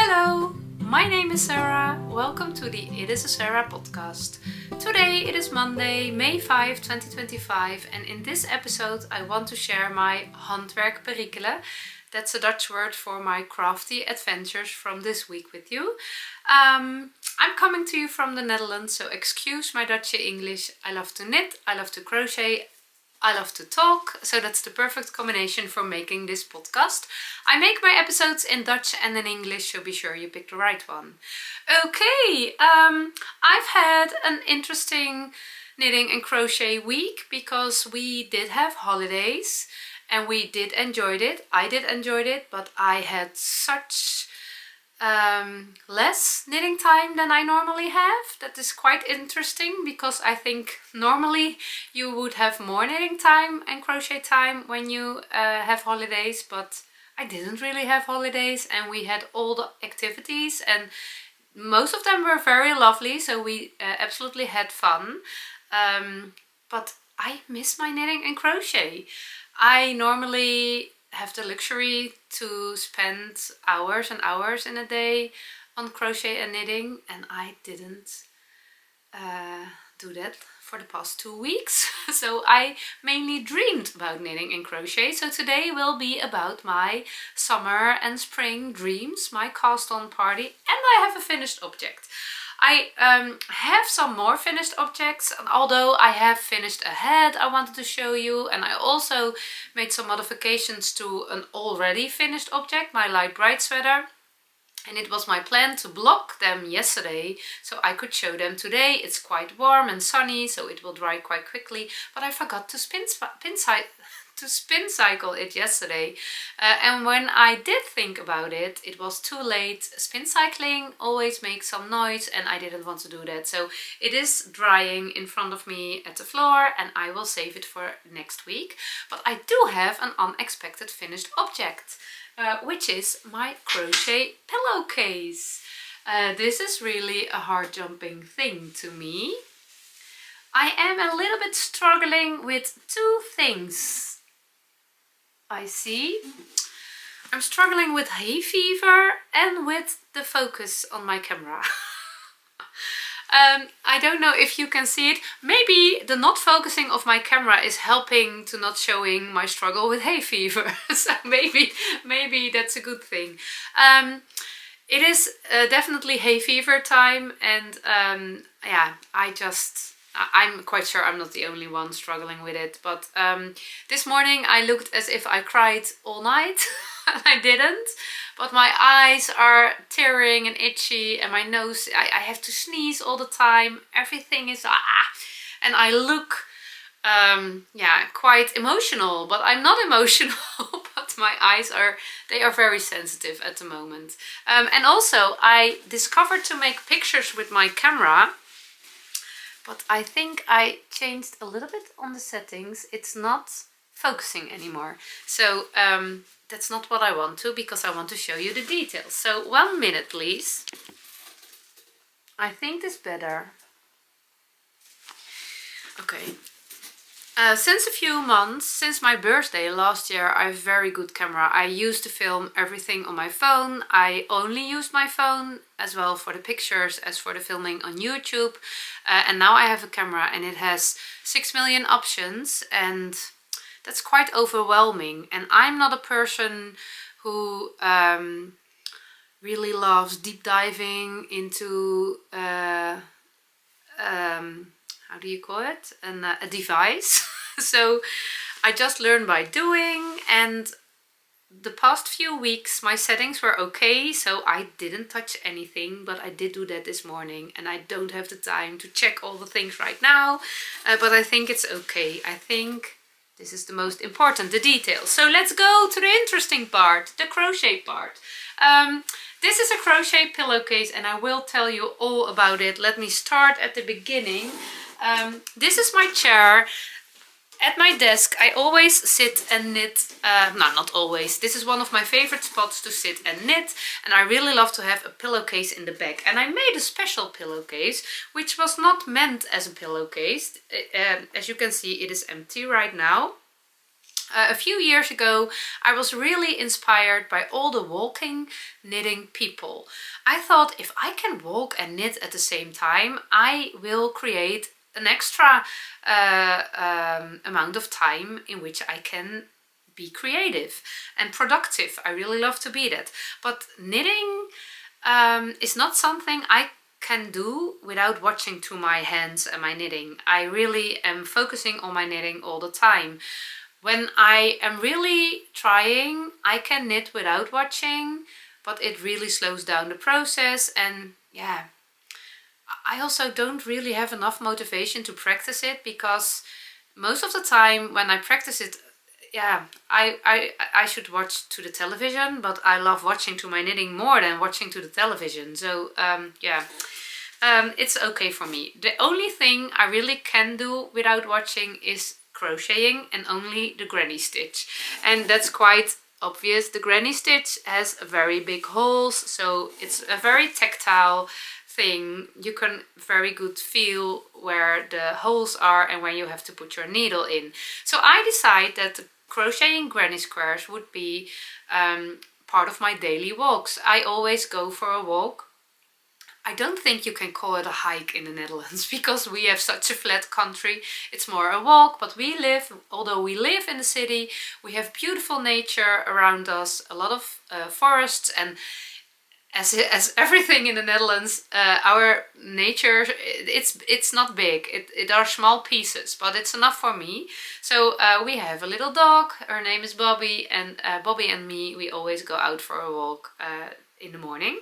Hello, my name is Sarah. Welcome to the It is a Sarah podcast. Today it is Monday, May 5, 2025, and in this episode I want to share my handwerk perikelen. That's a Dutch word for my crafty adventures from this week with you. I'm coming to you from the Netherlands, so excuse my Dutchy English. I love to knit, I love to crochet, I love to talk, so that's the perfect combination for making this podcast. I make my episodes in Dutch and in English, so be sure you pick the right one. Okay, I've had an interesting knitting and crochet week because we did have holidays and we did enjoy it. I did enjoy it, but I had such less knitting time than I normally have. That is quite interesting because I think normally you would have more knitting time and crochet time when you have holidays, but I didn't really have holidays and we had all the activities and most of them were very lovely, so we absolutely had fun. But I miss my knitting and crochet. I normally have the luxury to spend hours and hours in a day on crochet and knitting, and I didn't do that for the past 2 weeks. So I mainly dreamed about knitting and crochet. So today will be about my summer and spring dreams, my cast on party, and I have a finished object. I have some more finished objects, and although I have finished a head I wanted to show you, and I also made some modifications to an already finished object, my light bright sweater, and it was my plan to block them yesterday so I could show them today. It's quite warm and sunny, so it will dry quite quickly, but I forgot to spin cycle it yesterday, and when I did think about it, it was too late. Spin cycling always makes some noise and I didn't want to do that, so it is drying in front of me at the floor and I will save it for next week. But I do have an unexpected finished object, which is my crochet pillowcase. This is really a hard jumping thing to me. I am a little bit struggling with two things. I see. I'm struggling with hay fever and with the focus on my camera. I don't know if you can see it. Maybe the not focusing of my camera is helping to not showing my struggle with hay fever. So maybe that's a good thing. It is definitely hay fever time, and yeah, I'm quite sure I'm not the only one struggling with it, but this morning I looked as if I cried all night. I didn't, but my eyes are tearing and itchy and my nose, I have to sneeze all the time. Everything is and I look yeah, quite emotional, but I'm not emotional. But my eyes are very sensitive at the moment. And also I discovered to make pictures with my camera, but I think I changed a little bit on the settings. It's not focusing anymore. So that's not what I want to, because I want to show you the details. So 1 minute please. I think this better. Okay. Since a few months, since my birthday last year, I have very good camera. I used to film everything on my phone. I only used my phone as well for the pictures as for the filming on YouTube. And now I have a camera and it has 6 million options, and that's quite overwhelming. And I'm not a person who really loves deep diving into how do you call it? A device. So I just learned by doing, and the past few weeks my settings were okay, so I didn't touch anything, but I did do that this morning and I don't have the time to check all the things right now, but I think it's okay. I think this is the most important, the details. So let's go to the interesting part, the crochet part. This is a crochet pillowcase and I will tell you all about it. Let me start at the beginning. This is my chair. At my desk I always sit and knit, no, not always, this is one of my favorite spots to sit and knit, and I really love to have a pillowcase in the back. And I made a special pillowcase which was not meant as a pillowcase. As you can see, it is empty right now. A few years ago, I was really inspired by all the walking, knitting people. I thought if I can walk and knit at the same time, I will create an extra amount of time in which I can be creative and productive. I really love to be that. But knitting is not something I can do without watching to my hands and my knitting. I really am focusing on my knitting all the time. When I am really trying, I can knit without watching, but it really slows down the process. And yeah, I also don't really have enough motivation to practice it, because most of the time when I practice it, yeah, I should watch to the television, but I love watching to my knitting more than watching to the television. So yeah, it's okay for me. The only thing I really can do without watching is crocheting, and only the granny stitch. And that's quite obvious. The granny stitch has very big holes, so it's a very tactile thing. You can very good feel where the holes are and when you have to put your needle in. So I decided that crocheting granny squares would be part of my daily walks. I always go for a walk. I don't think you can call it a hike in the Netherlands, because we have such a flat country. It's more a walk, but although we live in the city, we have beautiful nature around us, a lot of forests, and as everything in the Netherlands, our nature, it's not big. It are small pieces, but it's enough for me. So we have a little dog. Her name is Bobby, and Bobby and me, we always go out for a walk in the morning,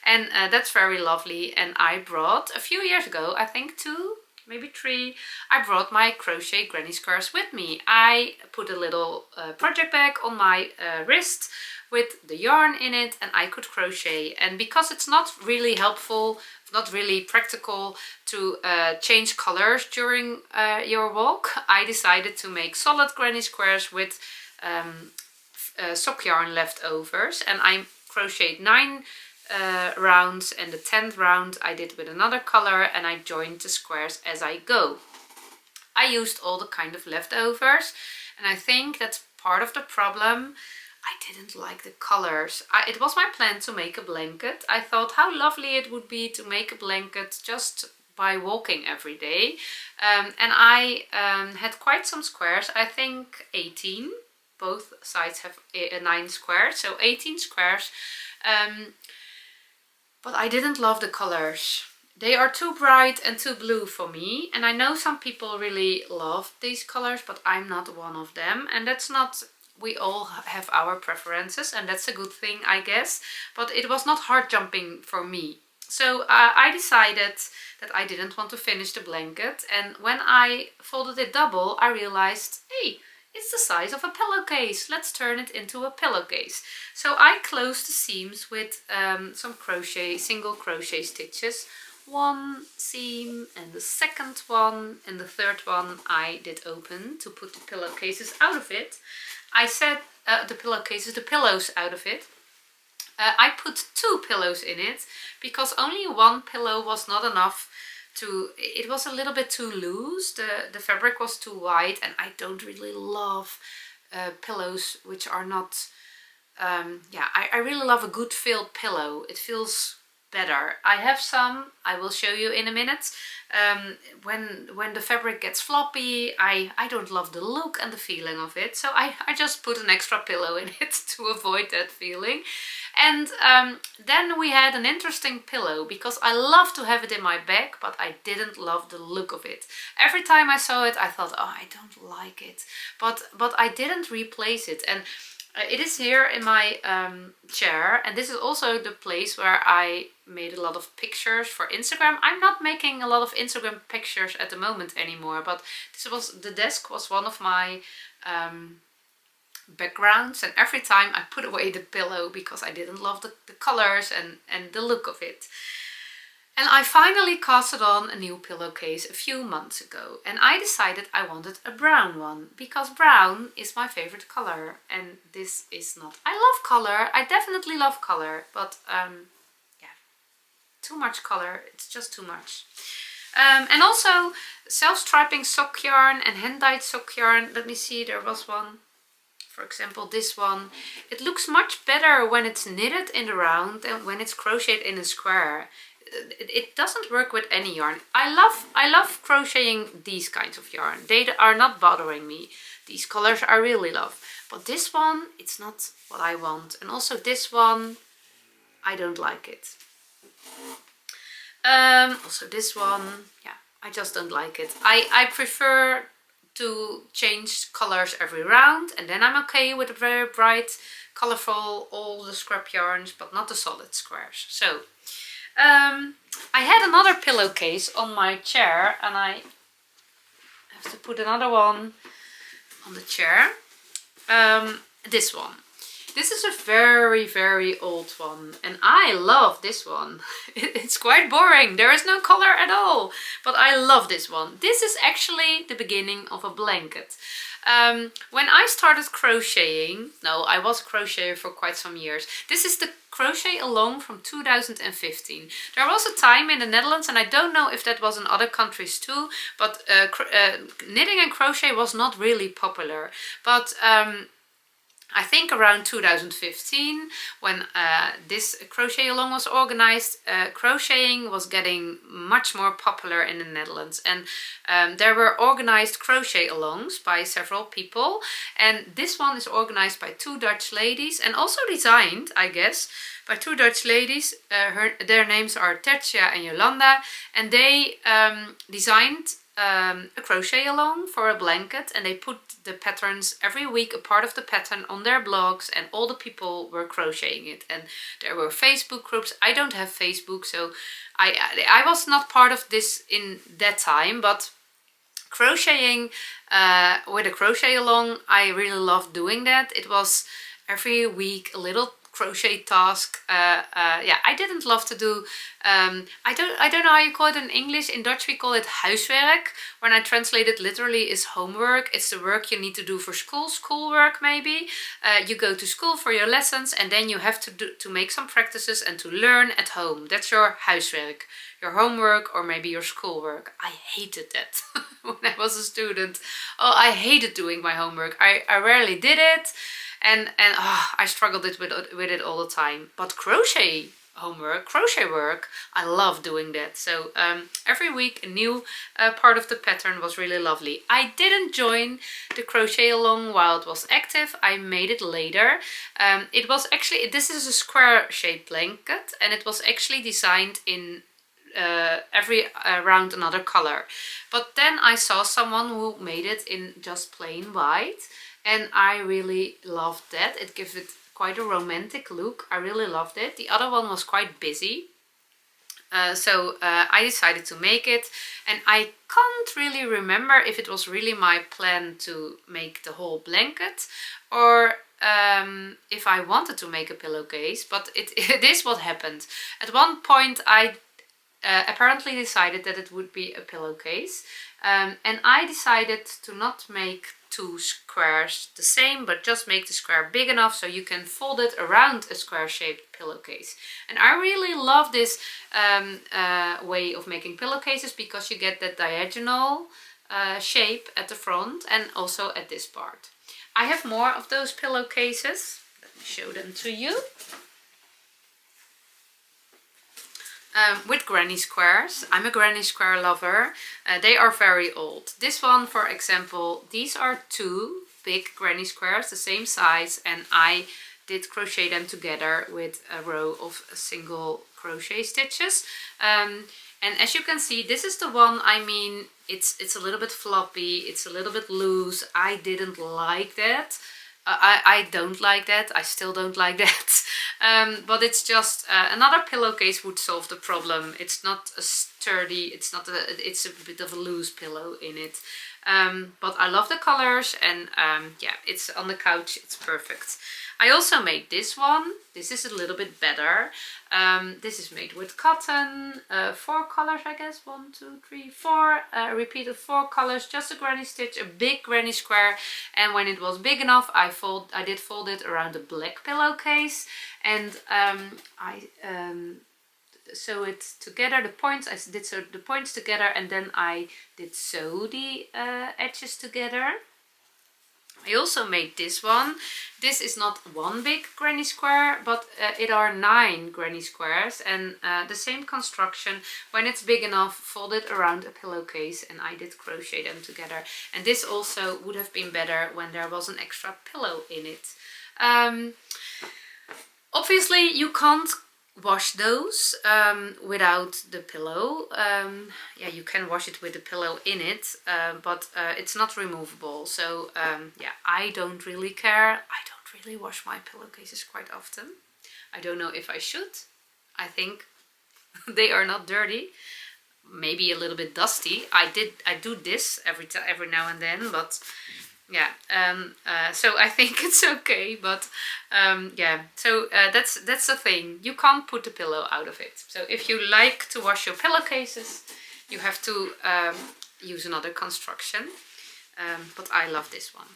and that's very lovely. And I brought a few years ago, I think 2, maybe 3, I brought my crochet granny squares with me. I put a little project bag on my wrist with the yarn in it, and I could crochet. And because it's not really helpful, not really practical to change colors during your walk, I decided to make solid granny squares with sock yarn leftovers, and I crocheted 9 rounds, and the 10th round I did with another color, and I joined the squares as I go. I used all the kind of leftovers, and I think that's part of the problem. I didn't like the colors. It was my plan to make a blanket. I thought how lovely it would be to make a blanket just by walking every day. And I had quite some squares, I think 18. Both sides have 9 squares, so 18 squares. But I didn't love the colors. They are too bright and too blue for me. And I know some people really love these colors, but I'm not one of them. And that's not... We all have our preferences, and that's a good thing, I guess. But it was not hard jumping for me. So I decided that I didn't want to finish the blanket. And when I folded it double, I realized, hey, it's the size of a pillowcase. Let's turn it into a pillowcase. So I closed the seams with some single crochet stitches. One seam, and the second one, and the third one I did open to put the pillowcases out of it. I said the pillows out of it. I put 2 pillows in it, because only 1 pillow was not enough to... It was a little bit too loose, the fabric was too wide, and I don't really love pillows which are not... yeah, I really love a good filled pillow. It feels better. I have some, I will show you in a minute. When the fabric gets floppy, I don't love the look and the feeling of it, so I just put an extra pillow in it to avoid that feeling. And then we had an interesting pillow, because I love to have it in my bag, but I didn't love the look of it. Every time I saw it, I thought, oh, I don't like it, but I didn't replace it. And it is here in my chair, and this is also the place where I made a lot of pictures for Instagram. I'm not making a lot of Instagram pictures at the moment anymore, but the desk was one of my backgrounds, and every time I put away the pillow because I didn't love the colors and the look of it. And I finally casted on a new pillowcase a few months ago, and I decided I wanted a brown one, because brown is my favorite color, and this is not. I love color, I definitely love color, but yeah, too much color, it's just too much. And also self-striping sock yarn and hand-dyed sock yarn. Let me see, there was one. For example, this one, it looks much better when it's knitted in the round than when it's crocheted in a square. It doesn't work with any yarn. I love crocheting these kinds of yarn. They are not bothering me. These colors I really love. But this one, it's not what I want. And also this one, I don't like it. Also this one, yeah, I just don't like it. I prefer to change colors every round, and then I'm okay with the very bright, colorful, all the scrap yarns, but not the solid squares. So I had another pillowcase on my chair, and I have to put another one on the chair. This one. This is a very old one, and I love this one. It's quite boring. There is no color at all, but I love this one. This is actually the beginning of a blanket. When I started crocheting, no, I was a crocheter for quite some years. This is the crochet along from 2015. There was a time in the Netherlands, and I don't know if that was in other countries too, but knitting and crochet was not really popular. But I think around 2015, when this crochet along was organized, crocheting was getting much more popular in the Netherlands, and there were organized crochet alongs by several people, and this one is organized by 2 Dutch ladies and also designed, I guess, by 2 Dutch ladies. Their names are Tertia and Jolanda, and they designed a crochet along for a blanket, and they put the patterns every week, a part of the pattern, on their blogs, and all the people were crocheting it. And there were Facebook groups. I don't have Facebook, so I was not part of this in that time, but crocheting with a crochet along, I really loved doing that. It was every week a little crochet task. Yeah, I didn't love to do, I don't know how you call it in English. In Dutch we call it huiswerk. When I translate it literally is homework. It's the work you need to do for schoolwork maybe. You go to school for your lessons, and then you have to make some practices and to learn at home. That's your huiswerk, your homework, or maybe your schoolwork. I hated that when I was a student. Oh, I hated doing my homework. I rarely did it. And I struggled with it all the time. But crochet homework, crochet work, I love doing that. So every week a new part of the pattern was really lovely. I didn't join the crochet along while it was active. I made it later. It was actually, this is a square shaped blanket, and it was actually designed in every round another color. But then I saw someone who made it in just plain white, and I really loved that. It gives it quite a romantic look. I really loved it. The other one was quite busy. So I decided to make it, and I can't really remember if it was really my plan to make the whole blanket, or if I wanted to make a pillowcase, but it is what happened. At one point I apparently decided that it would be a pillowcase, and I decided to not make 2 squares the same, but just make the square big enough so you can fold it around a square shaped pillowcase. And I really love this way of making pillowcases, because you get that diagonal shape at the front and also at this part. I have more of those pillowcases. Let me show them to you. With granny squares. I'm a granny square lover. They are very old. This one, for example, these are 2 big granny squares, the same size, and I did crochet them together with a row of single crochet stitches. And as you can see, this is the one, I mean, it's a little bit floppy, it's a little bit loose. I didn't like that. I don't like that. I still don't like that. But it's just another pillowcase would solve the problem. It's not a sturdy, it's a bit of a loose pillow in it. But I love the colors, and yeah, it's on the couch, it's perfect. I also made this one. This is a little bit better. This is made with cotton, 4 colors, I guess, 1, 2, 3, 4, repeated 4 colors, just a granny stitch, a big granny square, and when it was big enough, I did fold it around a black pillowcase, and I sew it together, the points, I did sew the points together, and then I did sew the edges together. I also made this one. This is not one big granny square, but it are 9 granny squares, and the same construction. When it's big enough, fold it around a pillowcase, and I did crochet them together. And this also would have been better when there was an extra pillow in it. Obviously you can't wash those without the pillow. Yeah, you can wash it with the pillow in it, but it's not removable. So yeah, I don't really care. I don't really wash my pillowcases quite often. I don't know if I should. I think they are not dirty. Maybe a little bit dusty. I do this every now and then, but yeah, so I think it's okay, but yeah, so that's the thing. You can't put the pillow out of it. So if you like to wash your pillowcases, you have to use another construction. But I love this one.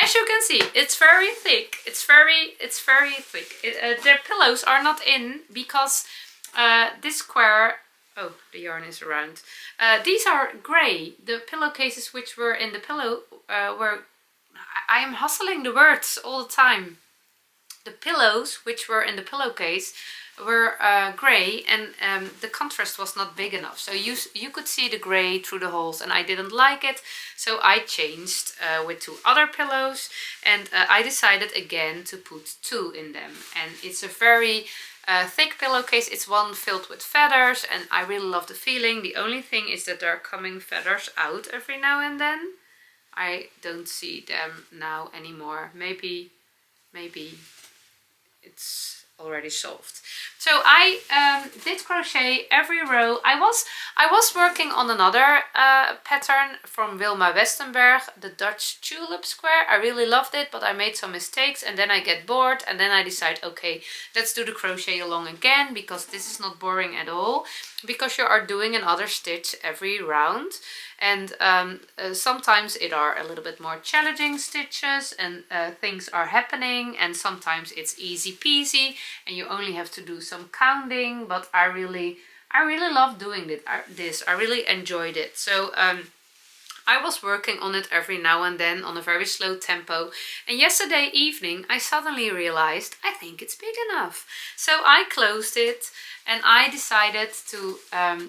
As you can see, it's very thick. It's very thick. The pillows are not in because this square. Oh, the yarn is around. These are grey. The pillowcases which were in the pillow were... I am hustling the words all the time. The pillows which were in the pillowcase were grey, and the contrast was not big enough. So you could see the grey through the holes, and I didn't like it. So I changed with 2 other pillows, and I decided again to put 2 in them. And it's a very thick pillowcase. It's one filled with feathers, and I really love the feeling. The only thing is that there are coming feathers out every now and then. I don't see them now anymore. Maybe it's already solved. So I did crochet every row. I was working on another pattern from Wilma Westenberg, the Dutch tulip square. I really loved it, but I made some mistakes, and then I get bored, and then I decide, okay, let's do the crochet along again, because this is not boring at all, because you are doing another stitch every round. And sometimes it are a little bit more challenging stitches, and things are happening, and sometimes it's easy peasy and you only have to do some counting. But I really love doing this. I really enjoyed it. So I was working on it every now and then on a very slow tempo, and yesterday evening I suddenly realized I think it's big enough. So I closed it and I decided to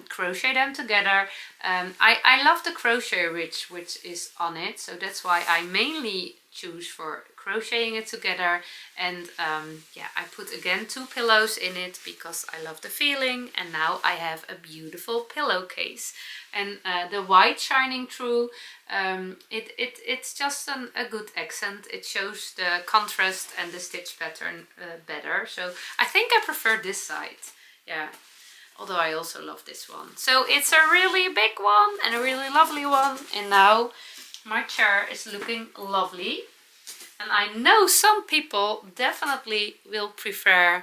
crochet them together. I love the crochet ridge which is on it, so that's why I mainly choose for crocheting it together. And yeah, I put again 2 pillows in it because I love the feeling, and now I have a beautiful pillowcase. And the white shining through, it's just a good accent. It shows the contrast and the stitch pattern better. So I think I prefer this side. Yeah, although I also love this one. So it's a really big one and a really lovely one. And now my chair is looking lovely. And I know some people definitely will prefer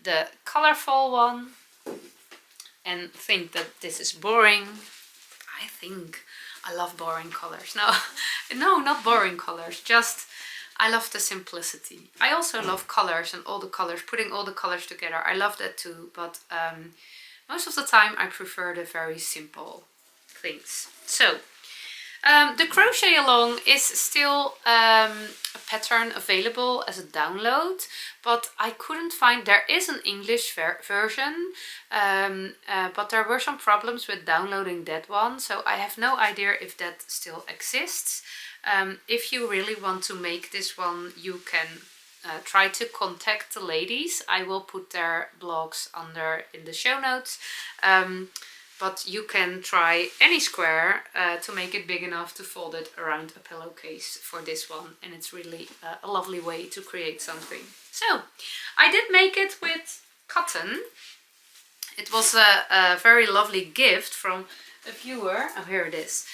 the colorful one and think that this is boring. I think I love boring colors. No, not boring colors, just I love the simplicity. I also love colors and all the colors, putting all the colors together. I love that too, but most of the time I prefer the very simple things. So the crochet along is still a pattern available as a download, but I couldn't find, there is an English version, but there were some problems with downloading that one, so I have no idea if that still exists. If you really want to make this one, you can try to contact the ladies. I will put their blogs under in the show notes. But you can try any square to make it big enough to fold it around a pillowcase for this one. And it's really a lovely way to create something. So I did make it with cotton. It was a very lovely gift from a viewer. Oh, here it is.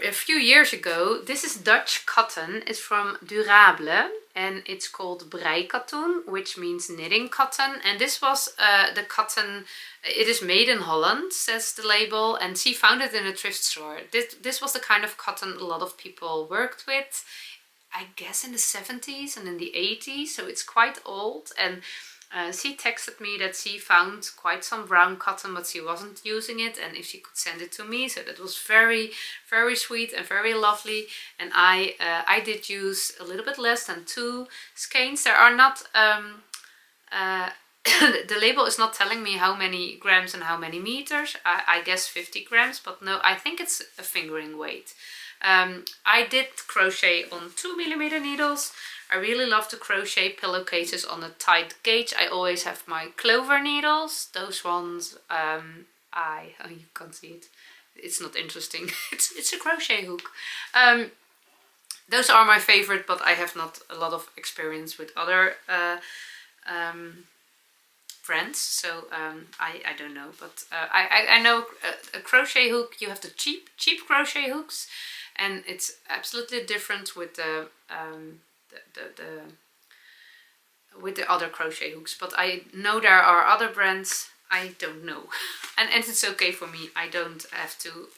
A few years ago. This is Dutch cotton. It's from Durable and it's called breikatoen, which means knitting cotton. And this was the cotton. It is made in Holland, says the label, and she found it in a thrift store. This was the kind of cotton a lot of people worked with, I guess in the 70s and in the 80s, so it's quite old. And she texted me that she found quite some brown cotton, but she wasn't using it, and if she could send it to me. So that was very, very sweet and very lovely. And I did use a little bit less than 2 skeins. There are not the label is not telling me how many grams and how many meters. I guess 50 grams, but no, I think it's a fingering weight. I did crochet on 2mm needles. I really love to crochet pillowcases on a tight gauge. I always have my clover needles. Those ones, oh, you can't see it. It's not interesting. it's a crochet hook. Those are my favorite, but I have not a lot of experience with other brands, so I don't know. But I know a crochet hook. You have the cheap crochet hooks, and it's absolutely different with the other crochet hooks. But I know there are other brands. I don't know, and it's okay for me. I don't have to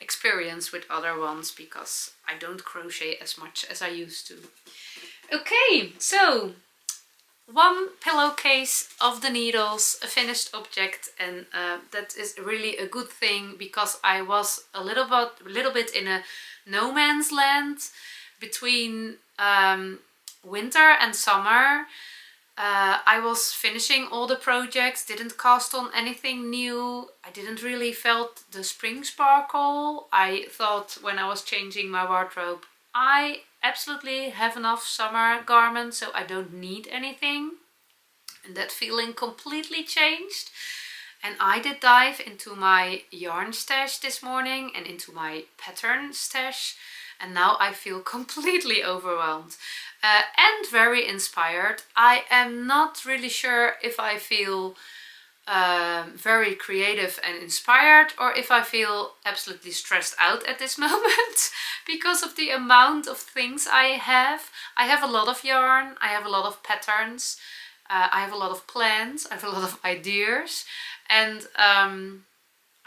experience with other ones because I don't crochet as much as I used to. Okay, so 1 pillowcase of the needles, a finished object, and that is really a good thing because I was a little bit in a no man's land between winter and summer. I was finishing all the projects, didn't cast on anything new. I didn't really felt the spring sparkle. I thought when I was changing my wardrobe, I absolutely have enough summer garments, so I don't need anything. And that feeling completely changed. And I did dive into my yarn stash this morning and into my pattern stash. And now I feel completely overwhelmed and very inspired. I am not really sure if I feel very creative and inspired, or if I feel absolutely stressed out at this moment because of the amount of things I have. I have a lot of yarn, I have a lot of patterns, I have a lot of plans, I have a lot of ideas, and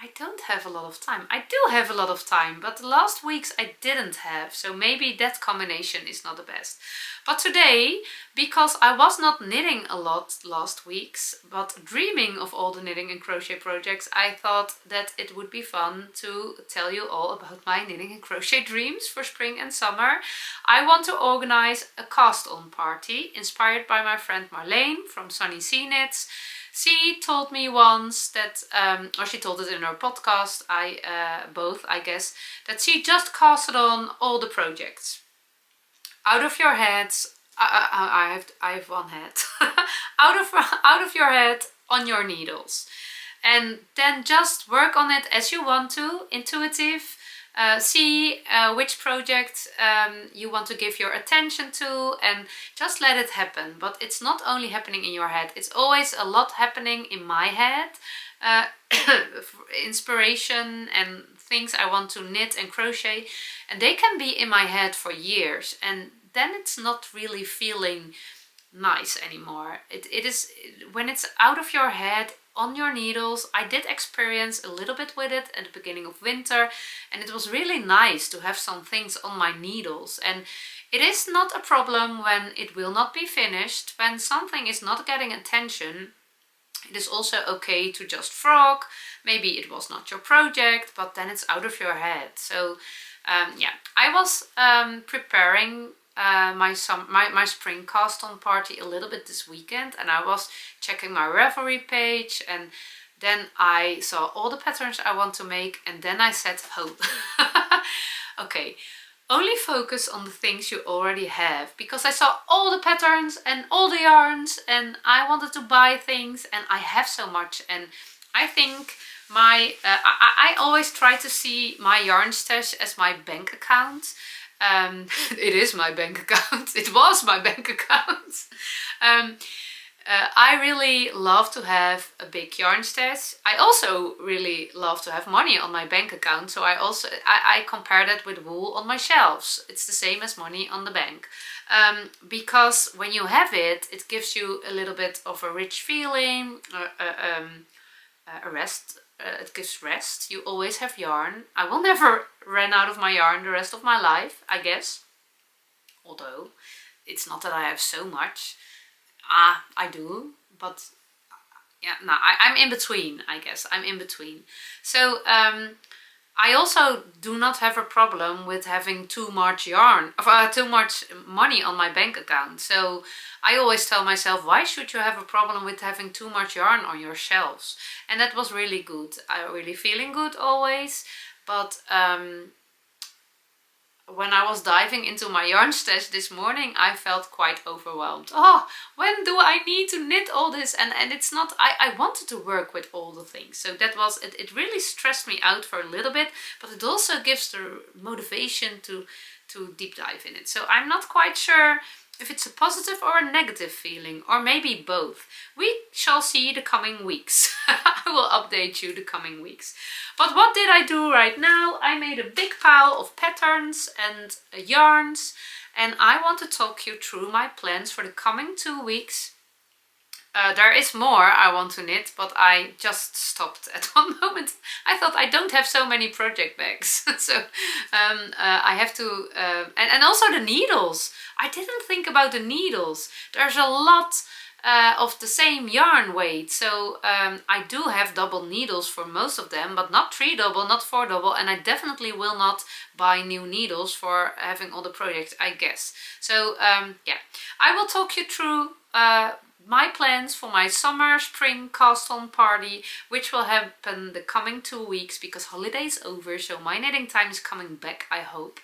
I don't have a lot of time. I do have a lot of time, but the last weeks I didn't have, so maybe that combination is not the best. But today, because I was not knitting a lot last weeks, but dreaming of all the knitting and crochet projects, I thought that it would be fun to tell you all about my knitting and crochet dreams for spring and summer. I want to organize a cast-on party inspired by my friend Marlene from Sunny Sea Knits. She told me once that, or she told it in her podcast, both I guess, that she just casted on all the projects. Out of your heads, I have one head. out of your head on your needles. And then just work on it as you want to, intuitive. See which project you want to give your attention to, and just let it happen. But it's not only happening in your head, it's always a lot happening in my head. Inspiration and things I want to knit and crochet, and they can be in my head for years, and then it's not really feeling nice anymore. It is when it's out of your head on your needles. I did experience a little bit with it at the beginning of winter, and it was really nice to have some things on my needles. And it is not a problem when it will not be finished. When something is not getting attention, it is also okay to just frog. Maybe it was not your project, but then it's out of your head. So yeah, I was preparing my spring cast-on party a little bit this weekend, and I was checking my Ravelry page, and then I saw all the patterns I want to make, and then I said, oh, okay, only focus on the things you already have, because I saw all the patterns and all the yarns, and I wanted to buy things, and I have so much. And I think my I always try to see my yarn stash as my bank account. It is my bank account. It was my bank account. I really love to have a big yarn stash. I also really love to have money on my bank account. So I compare that with wool on my shelves. It's the same as money on the bank. Because when you have it, it gives you a little bit of a rich feeling, a rest. It gives rest. You always have yarn. I will never run out of my yarn the rest of my life, I guess. Although it's not that I have so much. I do, but yeah, no, I'm in between, I guess. I'm in between. So I also do not have a problem with having too much yarn, too much money on my bank account. So I always tell myself, why should you have a problem with having too much yarn on your shelves? And that was really good. I'm really feeling good always. But when I was diving into my yarn stash this morning, I felt quite overwhelmed. Oh, when do I need to knit all this? And it's not, I wanted to work with all the things. So that was, it really stressed me out for a little bit, but it also gives the motivation to deep dive in it. So I'm not quite sure if it's a positive or a negative feeling, or maybe both. We shall see the coming weeks. I will update you the coming weeks. But what did I do right now? I made a big pile of patterns and yarns, and I want to talk you through my plans for the coming 2 weeks. There is more I want to knit, but I just stopped at one moment. I thought I don't have so many project bags. So I have to, and also the needles. I didn't think about the needles. There's a lot of the same yarn weight. So I do have double needles for most of them, but not 3 double, not 4 double. And I definitely will not buy new needles for having all the projects, I guess. So yeah, I will talk you through my plans for my summer spring cast on party, which will happen the coming 2 weeks because holiday is over, so my knitting time is coming back, I hope.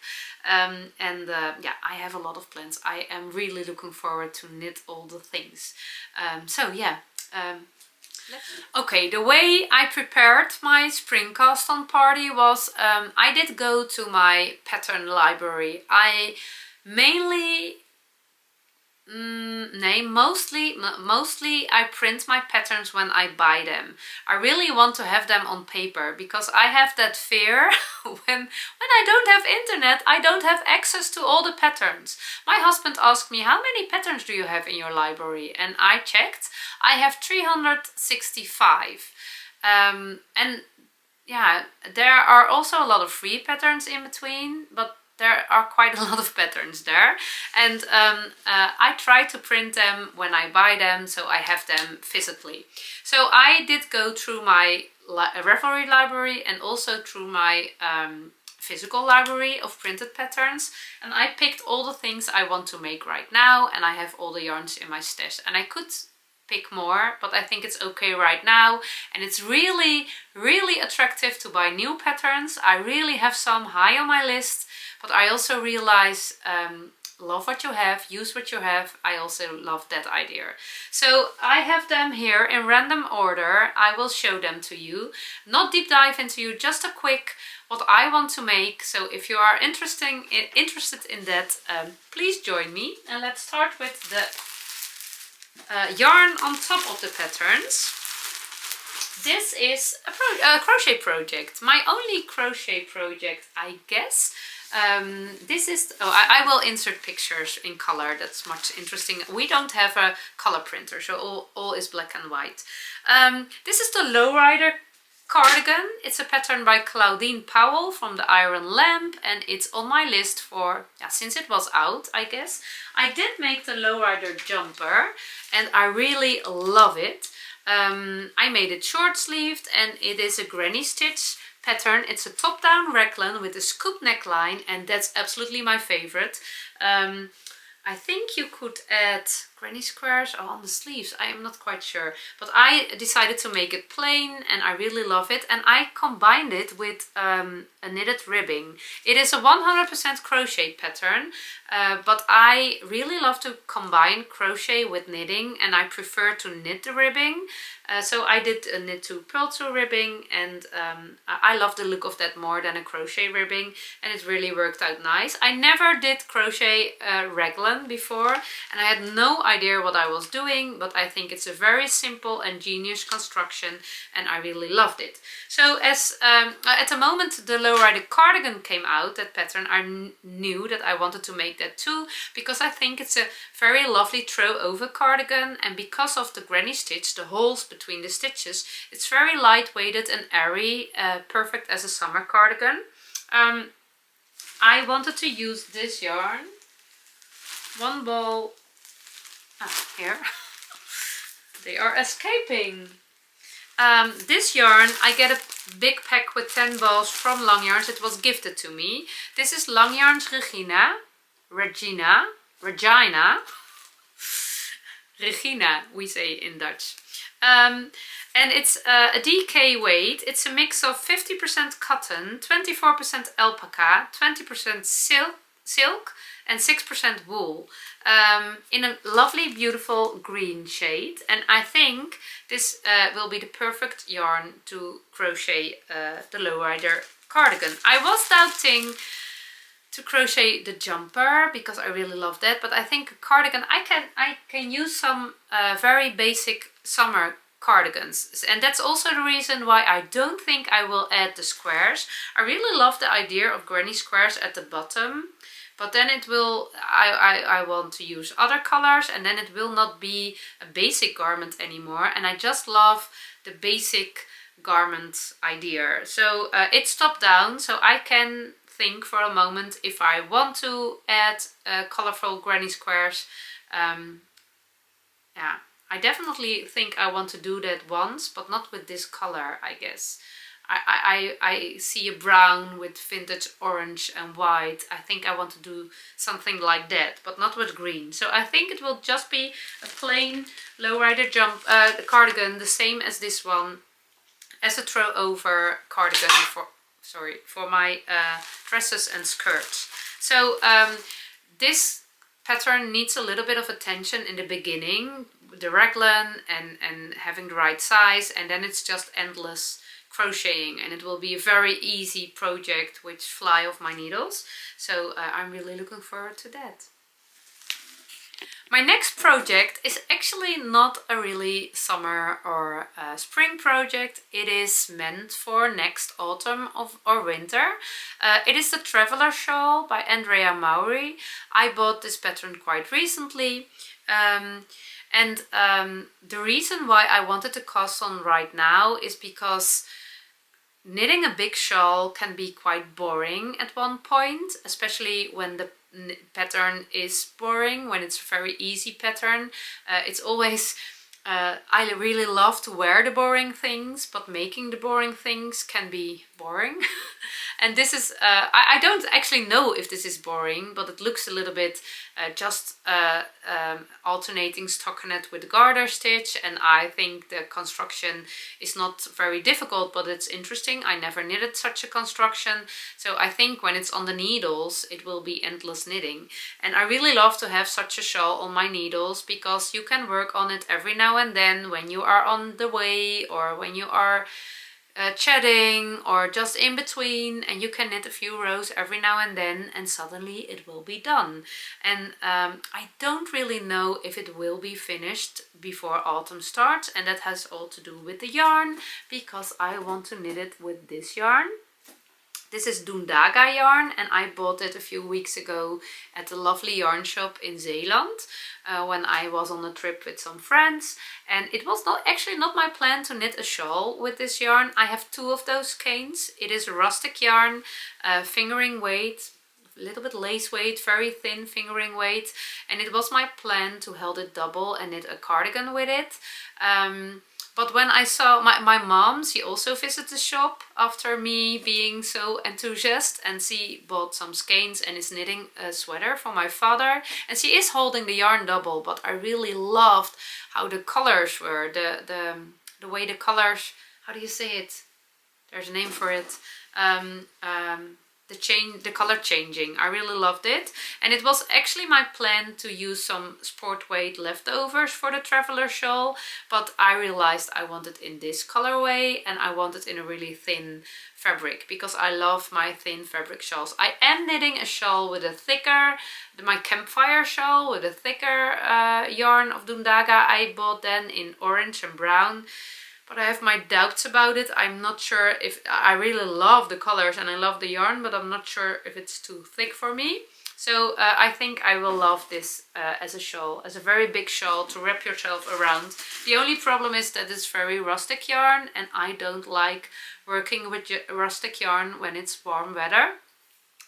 Yeah, I have a lot of plans. I am really looking forward to knit all the things. So yeah, okay, the way I prepared my spring cast on party was I did go to my pattern library. I mainly mostly I print my patterns when I buy them. I really want to have them on paper because I have that fear when I don't have internet, I don't have access to all the patterns. My husband asked me, how many patterns do you have in your library? And I checked, I have 365. And yeah, there are also a lot of free patterns in between, but there are quite a lot of patterns there, and I try to print them when I buy them, so I have them physically. So I did go through my Ravelry library and also through my physical library of printed patterns, and I picked all the things I want to make right now, and I have all the yarns in my stash, and I could pick more, but I think it's okay right now. And it's really attractive to buy new patterns. I really have some high on my list, but I also realize love what you have, use what you have. I also love that idea. So I have them here in random order. I will show them to you, not deep dive into you, just a quick what I want to make. So if you are interested in that, please join me, and let's start with the yarn on top of the patterns. This is a crochet project, my only crochet project, I guess. This is, I will insert pictures in color, that's much interesting. We don't have a color printer, so all is black and white. This is the LowRider cardigan. It's a pattern by Claudine Powell from the Iron Lamp, and it's on my list for, yeah, since it was out, I guess. I did make the LowRider jumper, and I really love it. I made it short sleeved, and it is a granny stitch pattern. It's a top down raglan with a scoop neckline, and that's absolutely my favorite. I think you could add granny squares on the sleeves, I am not quite sure, but I decided to make it plain and I really love it, and I combined it with a knitted ribbing. It is a 100% crochet pattern, but I really love to combine crochet with knitting, and I prefer to knit the ribbing. So I did a knit to purl to ribbing, and I love the look of that more than a crochet ribbing, and it really worked out nice. I never did crochet raglan before, and I had no idea what I was doing, but I think it's a very simple and genius construction, and I really loved it. So as at the moment the LowRider cardigan came out, that pattern, I knew that I wanted to make that too, because I think it's a very lovely throw over cardigan, and because of the granny stitch, the holes between the stitches, it's very lightweighted and airy, perfect as a summer cardigan. I wanted to use this yarn. one ball. Ah, here. They are escaping. This yarn, I get a big pack with 10 balls from LangYarns. It was gifted to me. This is LangYarns Regina. Regina, we say in Dutch. And it's a DK weight. It's a mix of 50% cotton, 24% alpaca, 20% silk and 6% wool, in a lovely beautiful green shade. And I think this will be the perfect yarn to crochet the LowRider cardigan. I was doubting to crochet the jumper because I really love that, but I think a cardigan, I can use some very basic summer cardigans, and that's also the reason why I don't think I will add the squares. I really love the idea of granny squares at the bottom, but then it will, I want to use other colors, and then it will not be a basic garment anymore, and I just love the basic garment idea. So it's top down, so I can think for a moment if I want to add colorful granny squares. Yeah, I definitely think I want to do that once, but not with this color, I guess. I see a brown with vintage orange and white. I think I want to do something like that, but not with green. So I think it will just be a plain LowRider cardigan, the same as this one, as a throw over cardigan for my dresses and skirts. So this pattern needs a little bit of attention in the beginning, the raglan and having the right size, and then it's just endless crocheting, and it will be a very easy project which fly off my needles. So I'm really looking forward to that. My next project is actually not a really summer or spring project. It is meant for next autumn or winter. It is the Traveler Shawl by Andrea Mowry. I bought this pattern quite recently. The reason why I wanted to cast on right now is because knitting a big shawl can be quite boring at one point, especially when the pattern is boring, when it's a very easy pattern. It's always, I really love to wear the boring things, but making the boring things can be boring. And this is, I don't actually know if this is boring, but it looks a little bit just alternating stockinette with garter stitch, and I think the construction is not very difficult, but it's interesting. I never knitted such a construction, so I think when it's on the needles it will be endless knitting. And I really love to have such a shawl on my needles, because you can work on it every now and then when you are on the way, or when you are chatting, or just in between, and you can knit a few rows every now and then, and suddenly it will be done. And I don't really know if it will be finished before autumn starts, and that has all to do with the yarn, because I want to knit it with this yarn. This is Dundaga yarn, and I bought it a few weeks ago at the lovely yarn shop in Zeeland when I was on a trip with some friends. And it was actually not my plan to knit a shawl with this yarn. I have two of those skeins. It is a rustic yarn, fingering weight, a little bit lace weight, very thin fingering weight. And it was my plan to hold it double and knit a cardigan with it. But when I saw my mom, she also visited the shop after me being so enthusiastic, and she bought some skeins and is knitting a sweater for my father. And she is holding the yarn double, but I really loved how the colors were, the way the colors, how do you say it? There's a name for it. The color changing. I really loved it, and it was actually my plan to use some sport weight leftovers for the Traveler Shawl, but I realized I want it in this colorway, and I want it in a really thin fabric, because I love my thin fabric shawls. I am knitting a shawl with a thicker, my campfire shawl with a thicker yarn of Dundaga. I bought then in orange and brown, but I have my doubts about it. I'm not sure if, I really love the colors and I love the yarn, but I'm not sure if it's too thick for me. So I think I will love this as a shawl, as a very big shawl to wrap yourself around. The only problem is that it's very rustic yarn, and I don't like working with rustic yarn when it's warm weather.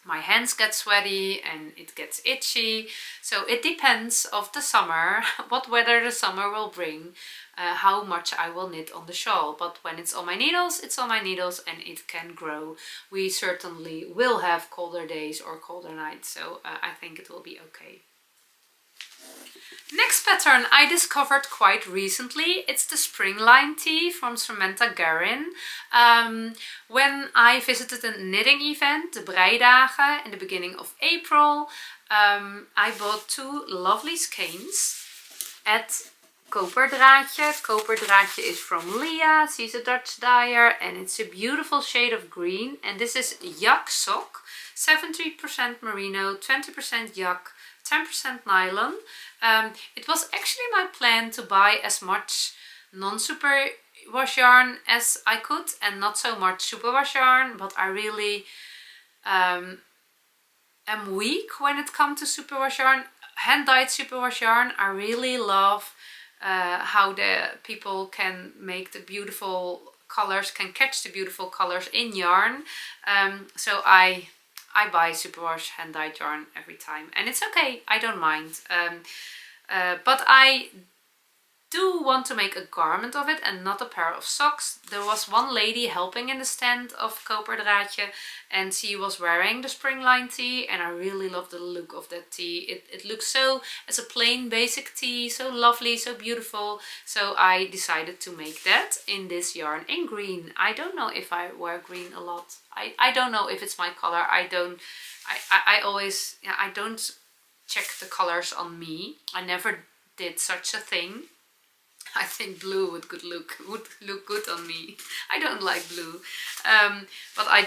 my hands get sweaty and it gets itchy. So it depends of the summer, what weather the summer will bring, how much I will knit on the shawl. But when it's on my needles, it's on my needles and it can grow. We certainly will have colder days or colder nights, so I think it will be okay. Next pattern I discovered quite recently. It's the SpringLine tee from Samantha Guerin. When I visited a knitting event, the Breidagen, in the beginning of April, I bought two lovely skeins at Koperdraadje. Koperdraadje is from Mlle. She's a Dutch dyer and it's a beautiful shade of green. And this is Yak Sok, 70% merino, 20% yak, 10% nylon. It was actually my plan to buy as much non-superwash yarn as I could and not so much superwash yarn, but I really am weak when it comes to superwash yarn. Hand-dyed superwash yarn, I really love how the people can make the beautiful colors, can catch the beautiful colors in yarn. So I buy superwash hand-dyed yarn every time and it's okay, I don't mind. But I do want to make a garment of it and not a pair of socks. There was one lady helping in the stand of Koperdraadje and she was wearing the SpringLine tee and I really love the look of that tee. It looks so, as a plain basic tee, so lovely, so beautiful. So I decided to make that in this yarn in green. I don't know if I wear green a lot. I don't know if it's my color. I don't check the colors on me. I never did such a thing. I think blue would look good on me. I don't like blue, but I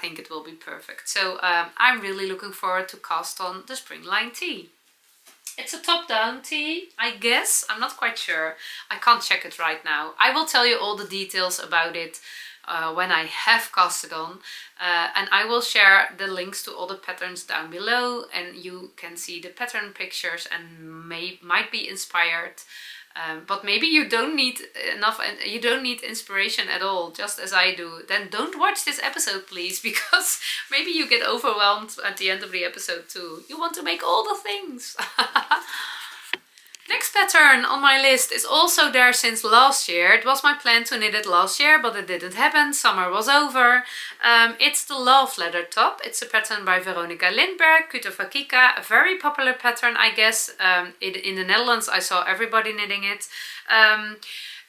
think it will be perfect. So I'm really looking forward to cast on the SpringLine tee. It's a top-down tee, I guess. I'm not quite sure. I can't check it right now. I will tell you all the details about it when I have casted on, and I will share the links to all the patterns down below and you can see the pattern pictures and might be inspired. But maybe you don't need enough and you don't need inspiration at all, just as I do. Then don't watch this episode, please, because maybe you get overwhelmed at the end of the episode too. You want to make all the things. Next pattern on my list is also there since last year. It was my plan to knit it last year, but it didn't happen. Summer was over. It's the Love Leather Top. It's a pattern by Veronica Lindberg, Kuttervakika, a very popular pattern, I guess. In the Netherlands, I saw everybody knitting it.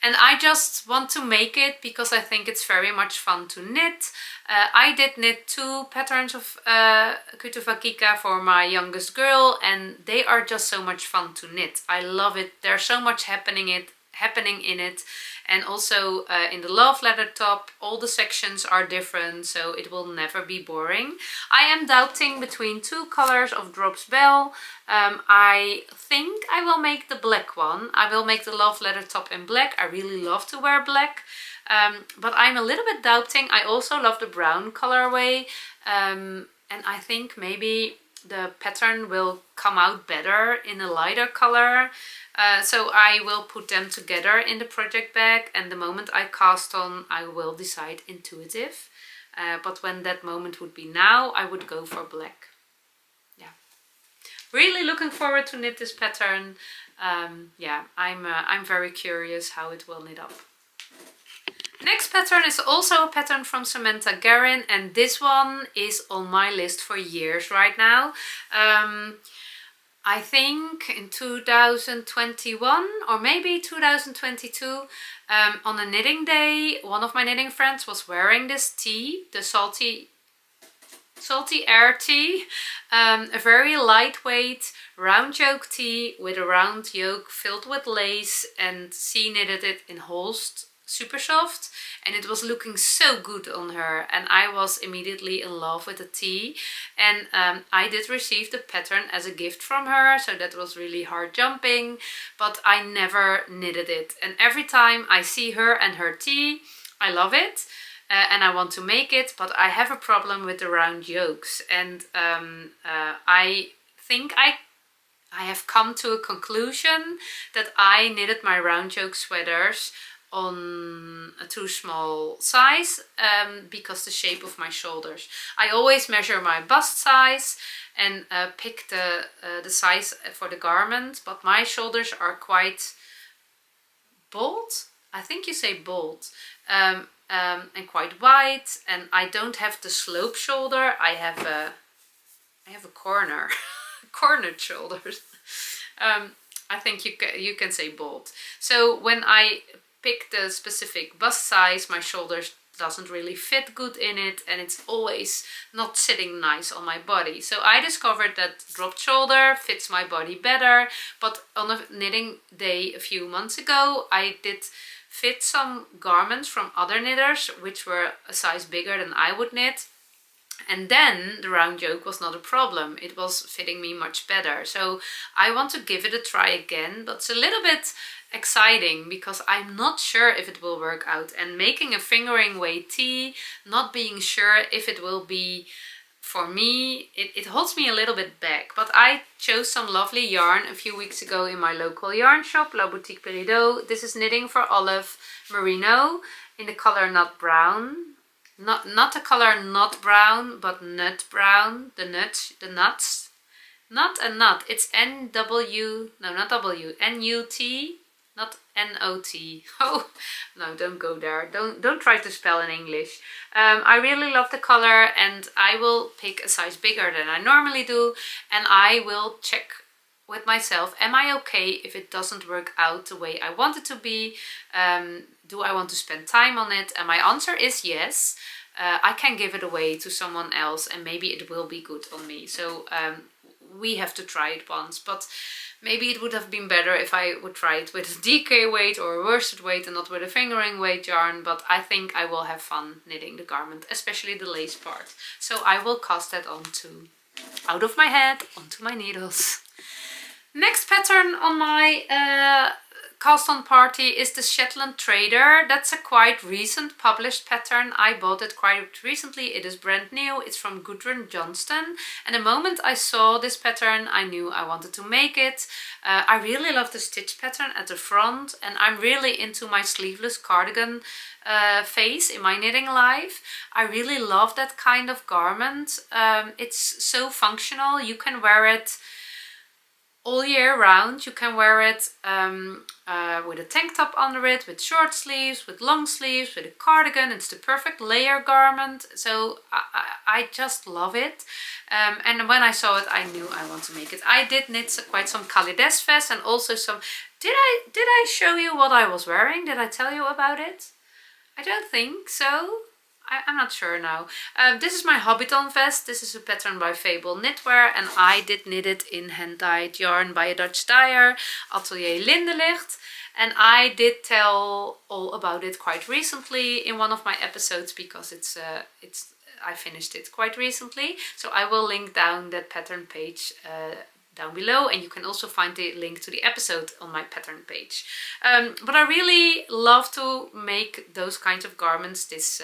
And I just want to make it because I think it's very much fun to knit. I did knit two patterns of Kuttervakika for my youngest girl and they are just so much fun to knit. I love it. There's so much happening in it. And also in the Love Leather Top, all the sections are different, so it will never be boring. I am doubting between two colors of Drops Bell. I think I will make the black one. I will make the Love Leather Top in black. I really love to wear black. But I'm a little bit doubting. I also love the brown colorway. And I think maybe the pattern will come out better in a lighter color. So I will put them together in the project bag and the moment I cast on I will decide intuitive. But when that moment would be now, I would go for black. Yeah, really looking forward to knit this pattern. Yeah, I'm very curious how it will knit up. Next pattern is also a pattern from Samantha Guerin and this one is on my list for years right now. I think in 2021 or maybe 2022 on a knitting day, one of my knitting friends was wearing this tee, the Salty Air tee, a very lightweight round yoke tee with a round yoke filled with lace, and she knitted it in Holst super soft and it was looking so good on her and I was immediately in love with the tee. And I did receive the pattern as a gift from her, so that was really hard jumping, but I never knitted it. And every time I see her and her tee, I love it and I want to make it, but I have a problem with the round yokes. And I think I have come to a conclusion that I knitted my round yoke sweaters on a too small size because the shape of my shoulders. I always measure my bust size and pick the size for the garment, but my shoulders are quite bold. I think you say bold. And quite wide, and I don't have the slope shoulder. I have a corner, cornered shoulders. I think you can say bold. So when I pick the specific bust size, my shoulders doesn't really fit good in it, and it's always not sitting nice on my body. So I discovered that dropped shoulder fits my body better, but on a knitting day a few months ago, I did fit some garments from other knitters which were a size bigger than I would knit, and then the round yoke was not a problem. It was fitting me much better. So I want to give it a try again, but it's a little bit exciting because I'm not sure if it will work out, and making a fingering weight tee, not being sure if it will be for me, it holds me a little bit back. But I chose some lovely yarn a few weeks ago in my local yarn shop, La Boutique Peridot. This is Knitting for Olive Merino in the color Nut Brown. Not the color Nut Brown, but Nut Brown. The nuts. Nut and nut. It's N-W, no, not W, N-U-T, not N-O-T. Oh, no, don't go there. Don't try to spell in English. I really love the color, and I will pick a size bigger than I normally do, and I will check with myself, am I okay if it doesn't work out the way I want it to be? Do I want to spend time on it? And my answer is yes. I can give it away to someone else, and maybe it will be good on me. So we have to try it once, but maybe it would have been better if I would try it with a DK weight or a worsted weight and not with a fingering weight yarn. But I think I will have fun knitting the garment, especially the lace part. So I will cast that onto, out of my head, onto my needles. Next pattern on my cast on party is the Shetland Trader. That's a quite recent published pattern. I bought it quite recently. It is brand new. It's from Gudrun, Johnston. And the moment I saw this pattern, I knew I wanted to make it. I really love the stitch pattern at the front, and I'm really into my sleeveless cardigan phase in my knitting life. I really love that kind of garment. It's so functional. You can wear it all year round. You can wear it with a tank top under it, with short sleeves, with long sleeves, with a cardigan. It's the perfect layer garment. So I just love it. And when I saw it, I knew I want to make it. I did knit quite some Kalides vests, and also some... Did I show you what I was wearing? Did I tell you about it? I don't think so. I'm not sure now. This is my Hobbiton vest. This is a pattern by Fabel Knitwear, and I did knit it in hand-dyed yarn by a Dutch dyer, Atelier Lindelicht. And I did tell all about it quite recently in one of my episodes, because I finished it quite recently. So I will link down that pattern page down below, and you can also find the link to the episode on my pattern page. But I really love to make those kinds of garments these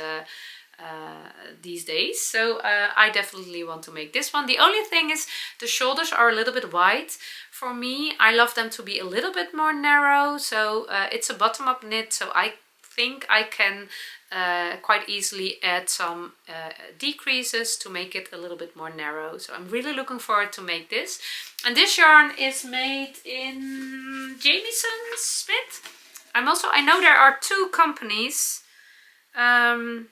days, so I definitely want to make this one. The only thing is the shoulders are a little bit wide for me. I love them to be a little bit more narrow, so it's a bottom-up knit, so I think I can quite easily add some decreases to make it a little bit more narrow. So I'm really looking forward to make this. And this yarn is made in Jamieson Smith. I know there are two companies, Jamieson's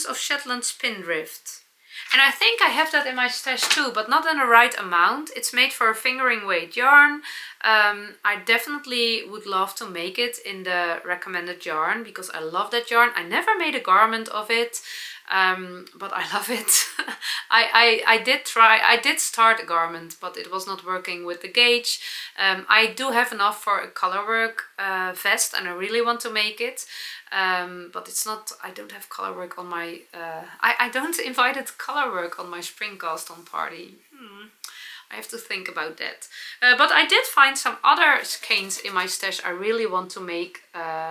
of Shetland Spindrift. And I think I have that in my stash too, but not in the right amount. It's made for a fingering weight yarn. I definitely would love to make it in the recommended yarn, because I love that yarn. I never made a garment of it, but I love it. I did start a garment, but it was not working with the gauge. I do have enough for a colorwork vest, and I really want to make it. But it's not, I don't have colorwork on my, I don't invited colorwork on my spring cast on party. I have to think about that. But I did find some other skeins in my stash I really want to make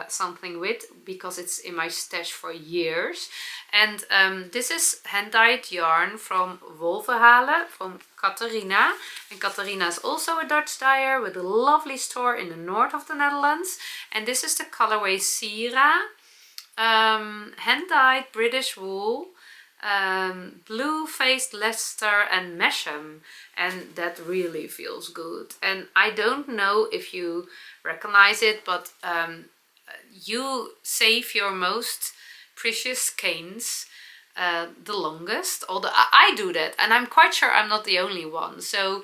something with, because it's in my stash for years. And this is hand-dyed yarn from Wolverhalen, from Catharina. And Catharina is also a Dutch dyer with a lovely store in the north of the Netherlands. And this is the colorway Sira. Hand-dyed British wool. Blue-faced Leicester and Mesham, and that really feels good. And I don't know if you recognize it, but you save your most precious skeins the longest. Although I do that, and I'm quite sure I'm not the only one. So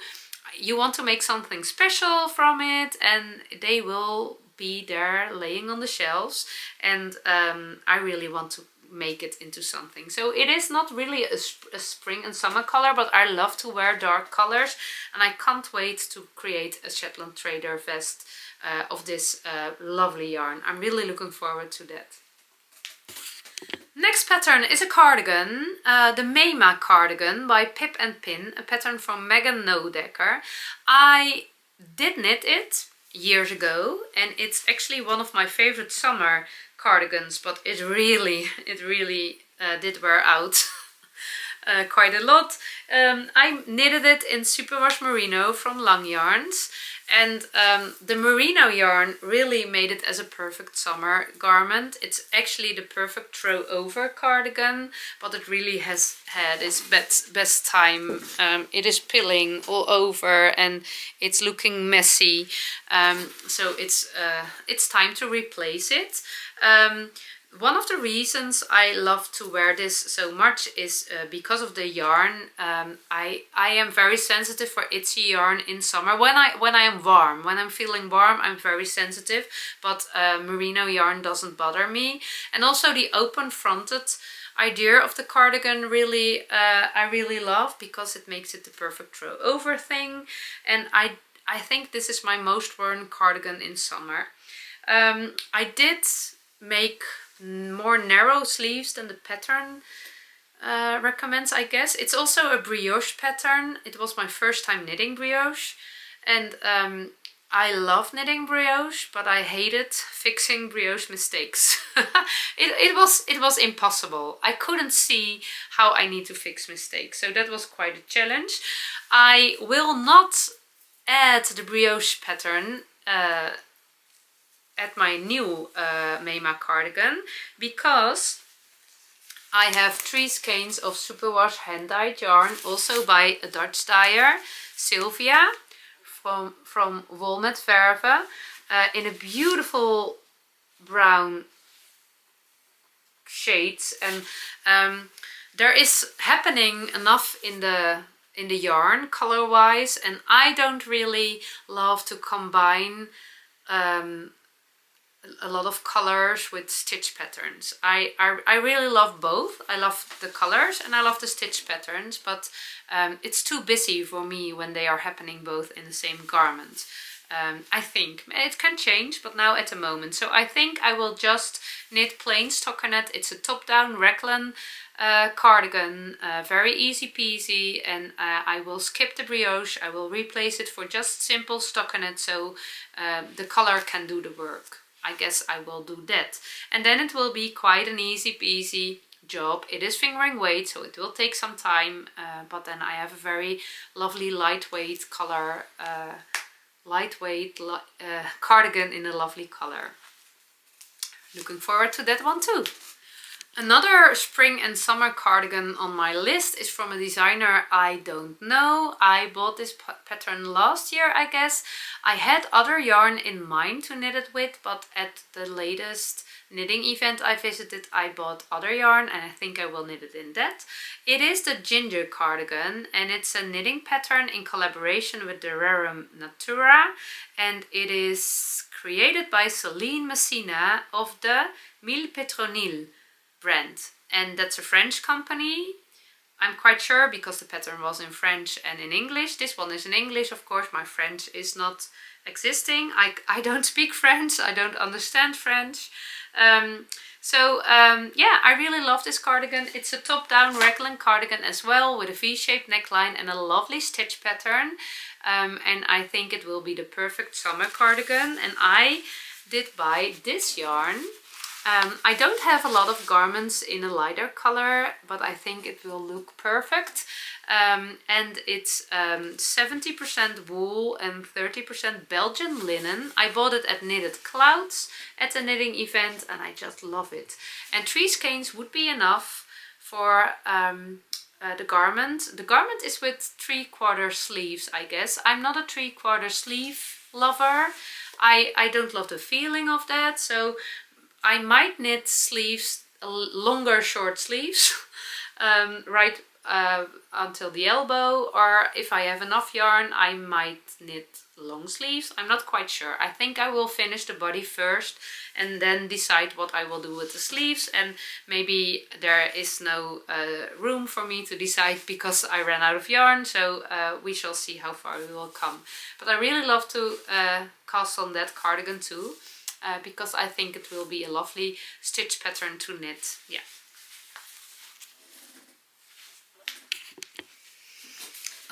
you want to make something special from it, and they will be there laying on the shelves, and I really want to make it into something. So it is not really a spring and summer color, but I love to wear dark colors, and I can't wait to create a Shetland Trader vest of this lovely yarn. I'm really looking forward to that. Next pattern is a cardigan, the Maema cardigan by Pip and Pin, a pattern from Megan Nodecker. I did knit it years ago, and it's actually one of my favorite summer cardigans, but it really did wear out quite a lot. I knitted it in superwash merino from LangYarns, and the merino yarn really made it as a perfect summer garment. It's actually the perfect throw over cardigan, but it really has had its best time. It is pilling all over and it's looking messy, so it's time to replace it. One of the reasons I love to wear this so much is because of the yarn. I am very sensitive for itchy yarn in summer. When I am warm, when I'm feeling warm, I'm very sensitive, but merino yarn doesn't bother me. And also the open fronted idea of the cardigan really I really love, because it makes it the perfect throw over thing. And I think this is my most worn cardigan in summer. I did make more narrow sleeves than the pattern recommends, I guess. It's also a brioche pattern. It was my first time knitting brioche, and I love knitting brioche, but I hated fixing brioche mistakes. it was impossible. I couldn't see how I need to fix mistakes, so that was quite a challenge. I will not add the brioche pattern at my new Maema cardigan, because I have 3 skeins of superwash hand-dyed yarn, also by a Dutch dyer, Sylvia, from Walnut Verve, in a beautiful brown shades. And there is happening enough in the yarn color wise, and I don't really love to combine a lot of colors with stitch patterns. I really love both. I love the colors and I love the stitch patterns, but it's too busy for me when they are happening both in the same garment. I think it can change, but now at the moment. So I think I will just knit plain stockinette. It's a top-down raglan cardigan, very easy peasy, and I will skip the brioche. I will replace it for just simple stockinette, so the color can do the work. I guess I will do that, and then it will be quite an easy peasy job. It is fingering weight, so it will take some time, but then I have a very lovely lightweight color, cardigan in a lovely color. Looking forward to that one too. Another spring and summer cardigan on my list is from a designer I don't know. I bought this pattern last year, I guess. I had other yarn in mind to knit it with, but at the latest knitting event I visited, I bought other yarn, and I think I will knit it in that. It is the Ginger cardigan, and it's a knitting pattern in collaboration with the Rerum Natura, and it is created by Celine Messina of the Mlle Pétronille brand, and that's a French company. I'm quite sure, because the pattern was in French and in English. This one is in English, of course. My French is not existing. I don't speak French. I don't understand French. So yeah, I really love this cardigan. It's a top-down raglan cardigan as well, with a V-shaped neckline and a lovely stitch pattern. And I think it will be the perfect summer cardigan. And I did buy this yarn. I don't have a lot of garments in a lighter color, but I think it will look perfect. And it's 70% wool and 30% Belgian linen. I bought it at Knitted Clouds at the knitting event, and I just love it. And 3 skeins would be enough for the garment. The garment is with 3/4 sleeves, I guess. I'm not a 3/4 sleeve lover. I don't love the feeling of that, so I might knit sleeves, longer short sleeves, right until the elbow, or if I have enough yarn I might knit long sleeves. I'm not quite sure. I think I will finish the body first and then decide what I will do with the sleeves, and maybe there is no room for me to decide because I ran out of yarn, so we shall see how far we will come. But I really love to cast on that cardigan too. Because I think it will be a lovely stitch pattern to knit. Yeah.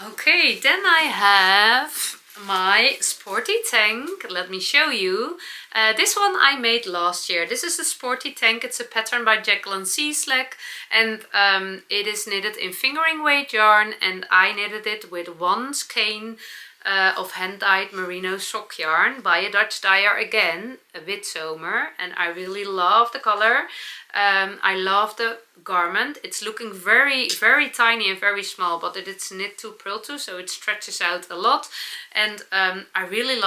Okay, then I have my sporty tank. Let me show you. This one I made last year. This is the sporty tank. It's a pattern by Jacqueline Cieslak, and it is knitted in fingering weight yarn, and I knitted it with 1 skein of hand-dyed merino sock yarn by a Dutch dyer again, a Witzomer, and I really love the color. I love the garment. It's looking very, very tiny and very small, but it's knit to purl to, so it stretches out a lot. And I really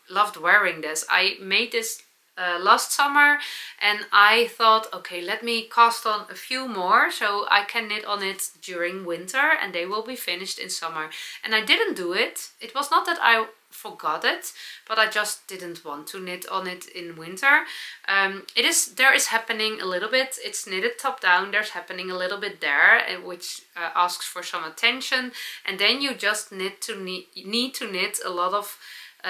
loved wearing this. I made this last summer, and I thought, okay, let me cast on a few more so I can knit on it during winter and they will be finished in summer. And I didn't do it. It was not that I forgot it, but I just didn't want to knit on it in winter. There is happening a little bit. It's knitted top down. There's happening a little bit there, which asks for some attention. And then you just need to knit a lot of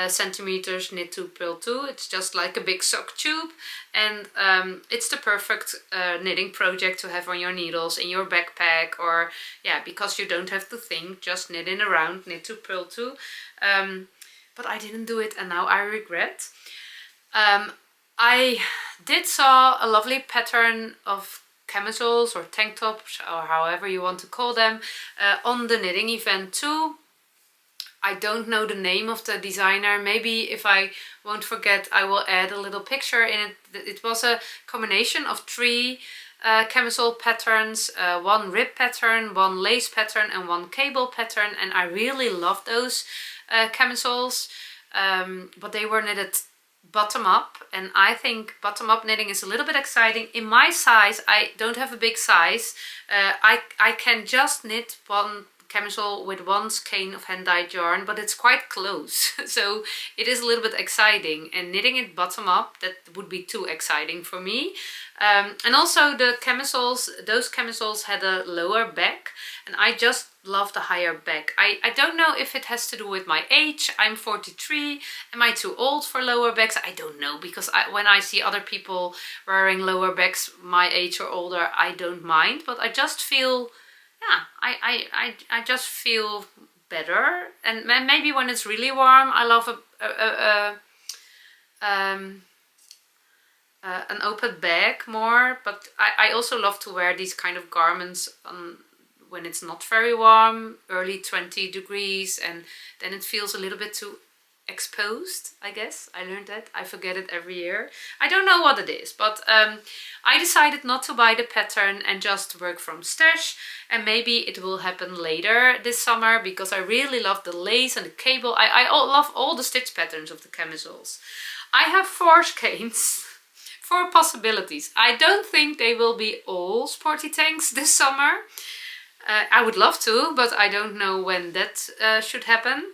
centimeters knit to purl to. It's just like a big sock tube, and it's the perfect knitting project to have on your needles in your backpack, or yeah, because you don't have to think, just knitting around, knit to purl to. But I didn't do it, and now I regret. I did saw a lovely pattern of camisoles or tank tops, or however you want to call them, on the knitting event too. I don't know the name of the designer. Maybe if I won't forget, I will add a little picture in it. It was a combination of 3 camisole patterns, 1 rib pattern, 1 lace pattern and 1 cable pattern, and I really loved those camisoles, but they were knitted bottom up, and I think bottom up knitting is a little bit exciting. In my size, I don't have a big size. I can just knit 1 camisole with 1 skein of hand-dyed yarn, but it's quite close, so it is a little bit exciting, and knitting it bottom up, that would be too exciting for me. And also the camisoles, those camisoles had a lower back, and I just love the higher back. I don't know if it has to do with my age. I'm 43. Am I too old for lower backs? I don't know, because when I see other people wearing lower backs my age or older, I don't mind, but I just feel, yeah, I just feel better. And maybe when it's really warm, I love an open bag more, but I also love to wear these kind of garments when it's not very warm, early 20 degrees, and then it feels a little bit too exposed, I guess. I learned that. I forget it every year. I don't know what it is, but I decided not to buy the pattern and just work from stash, and maybe it will happen later this summer, because I really love the lace and the cable. I love all the stitch patterns of the camisoles. I have 4 skeins. 4 possibilities. I don't think they will be all sporty tanks this summer. I would love to, but I don't know when that should happen.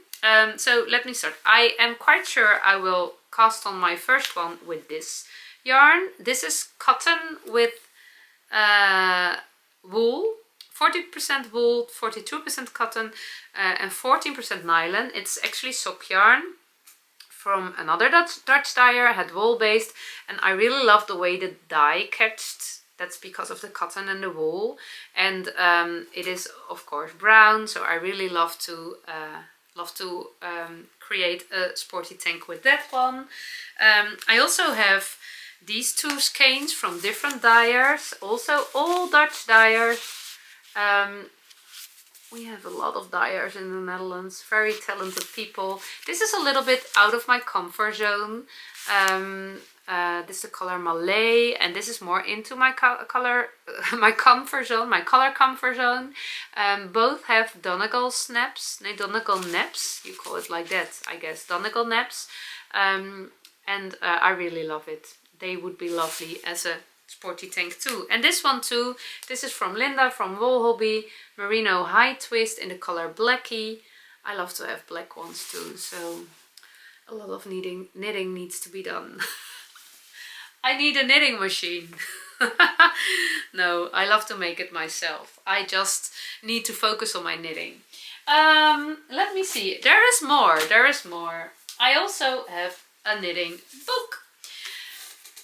So let me start. I am quite sure I will cast on my first one with this yarn. This is cotton with wool. 40% wool, 42% cotton, and 14% nylon. It's actually sock yarn from another Dutch dyer, had wool based, and I really love the way the dye catched. That's because of the cotton and the wool, and it is of course brown, so I really love to create a sporty tank with that one. I also have these two skeins from different dyers, also all Dutch dyers. We have a lot of dyers in the Netherlands, very talented people. This is a little bit out of my comfort zone. This is the color Mlle, and this is more into my color comfort zone. Both have Dundaga snaps, Dundaga naps, you call it like that, I guess, Dundaga naps. And I really love it. They would be lovely as a sporty tank too. And this one too, this is from Linda from Wool Hobby, merino high twist in the color Blackie. I love to have black ones too, so a lot of knitting needs to be done. I need a knitting machine. No, I love to make it myself. I just need to focus on my knitting. Let me see, there is more. I also have a knitting book.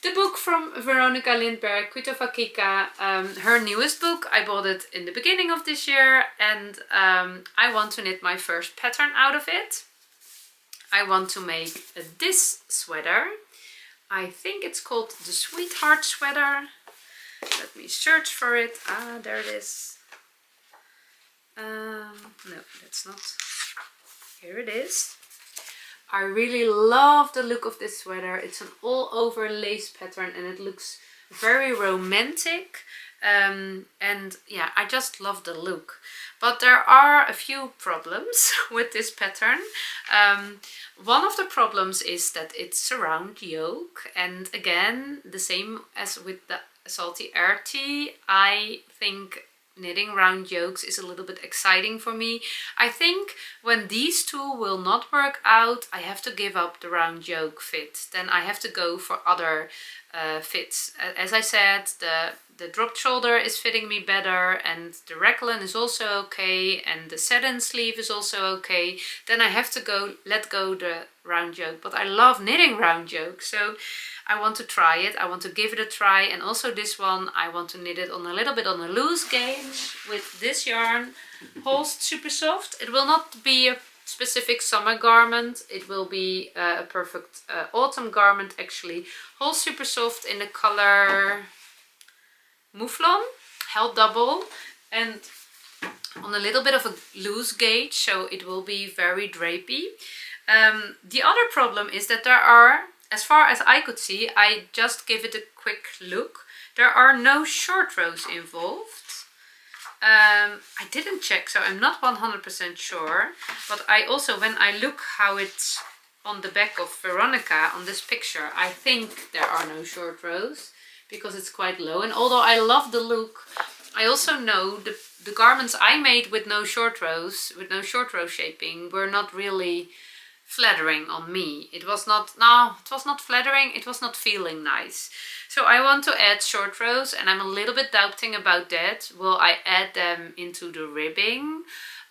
The book from Veronica Lindberg, Kuitova, her newest book. I bought it in the beginning of this year, and I want to knit my first pattern out of it. I want to make this sweater. I think it's called the Sweetheart Sweater. Let me search for it. Ah, there it is. No, that's not. Here it is. I really love the look of this sweater. It's an all over lace pattern and it looks very romantic. And yeah, I just love the look. But there are a few problems with this pattern. One of the problems is that it's a round yoke, and again, the same as with the Salty Air Tee, I think knitting round yokes is a little bit exciting for me. I think when these two will not work out, I have to give up the round yoke fit. Then I have to go for other fits. As I said, the dropped shoulder is fitting me better, and the raglan is also okay, and the satin sleeve is also okay. Then I have to let go the round yoke, but I love knitting round yoke, so I want to try it. I want to give it a try. And also this one, I want to knit it on a little bit on a loose gauge with this yarn, Holst Super Soft. It will not be a specific summer garment, it will be a perfect autumn garment actually. Holst Super Soft in the color Mouflon, held double, and on a little bit of a loose gauge, so it will be very drapey. The other problem is that there are, as far as I could see, I just give it a quick look, there are no short rows involved. I didn't check, so I'm not 100% sure, but I also, when I look how it's on the back of Veronica on this picture, I think there are no short rows because it's quite low. And although I love the look, I also know the garments I made with no short row shaping were not really flattering on me. It was not flattering, it was not feeling nice. So I want to add short rows, and I'm a little bit doubting about that. Will I add them into the ribbing,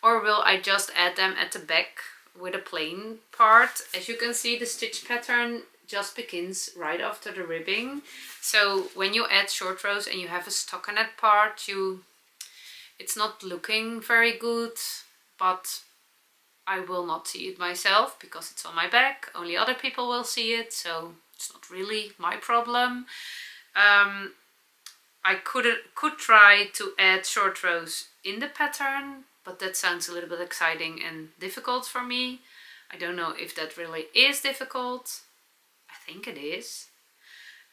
or will I just add them at the back with a plain part? As you can see, the stitch pattern just begins right after the ribbing. So when you add short rows and you have a stockinette part, it's not looking very good, but I will not see it myself because it's on my back. Only other people will see it, so it's not really my problem. I could try to add short rows in the pattern, but that sounds a little bit exciting and difficult for me. I don't know if that really is difficult. I think it is.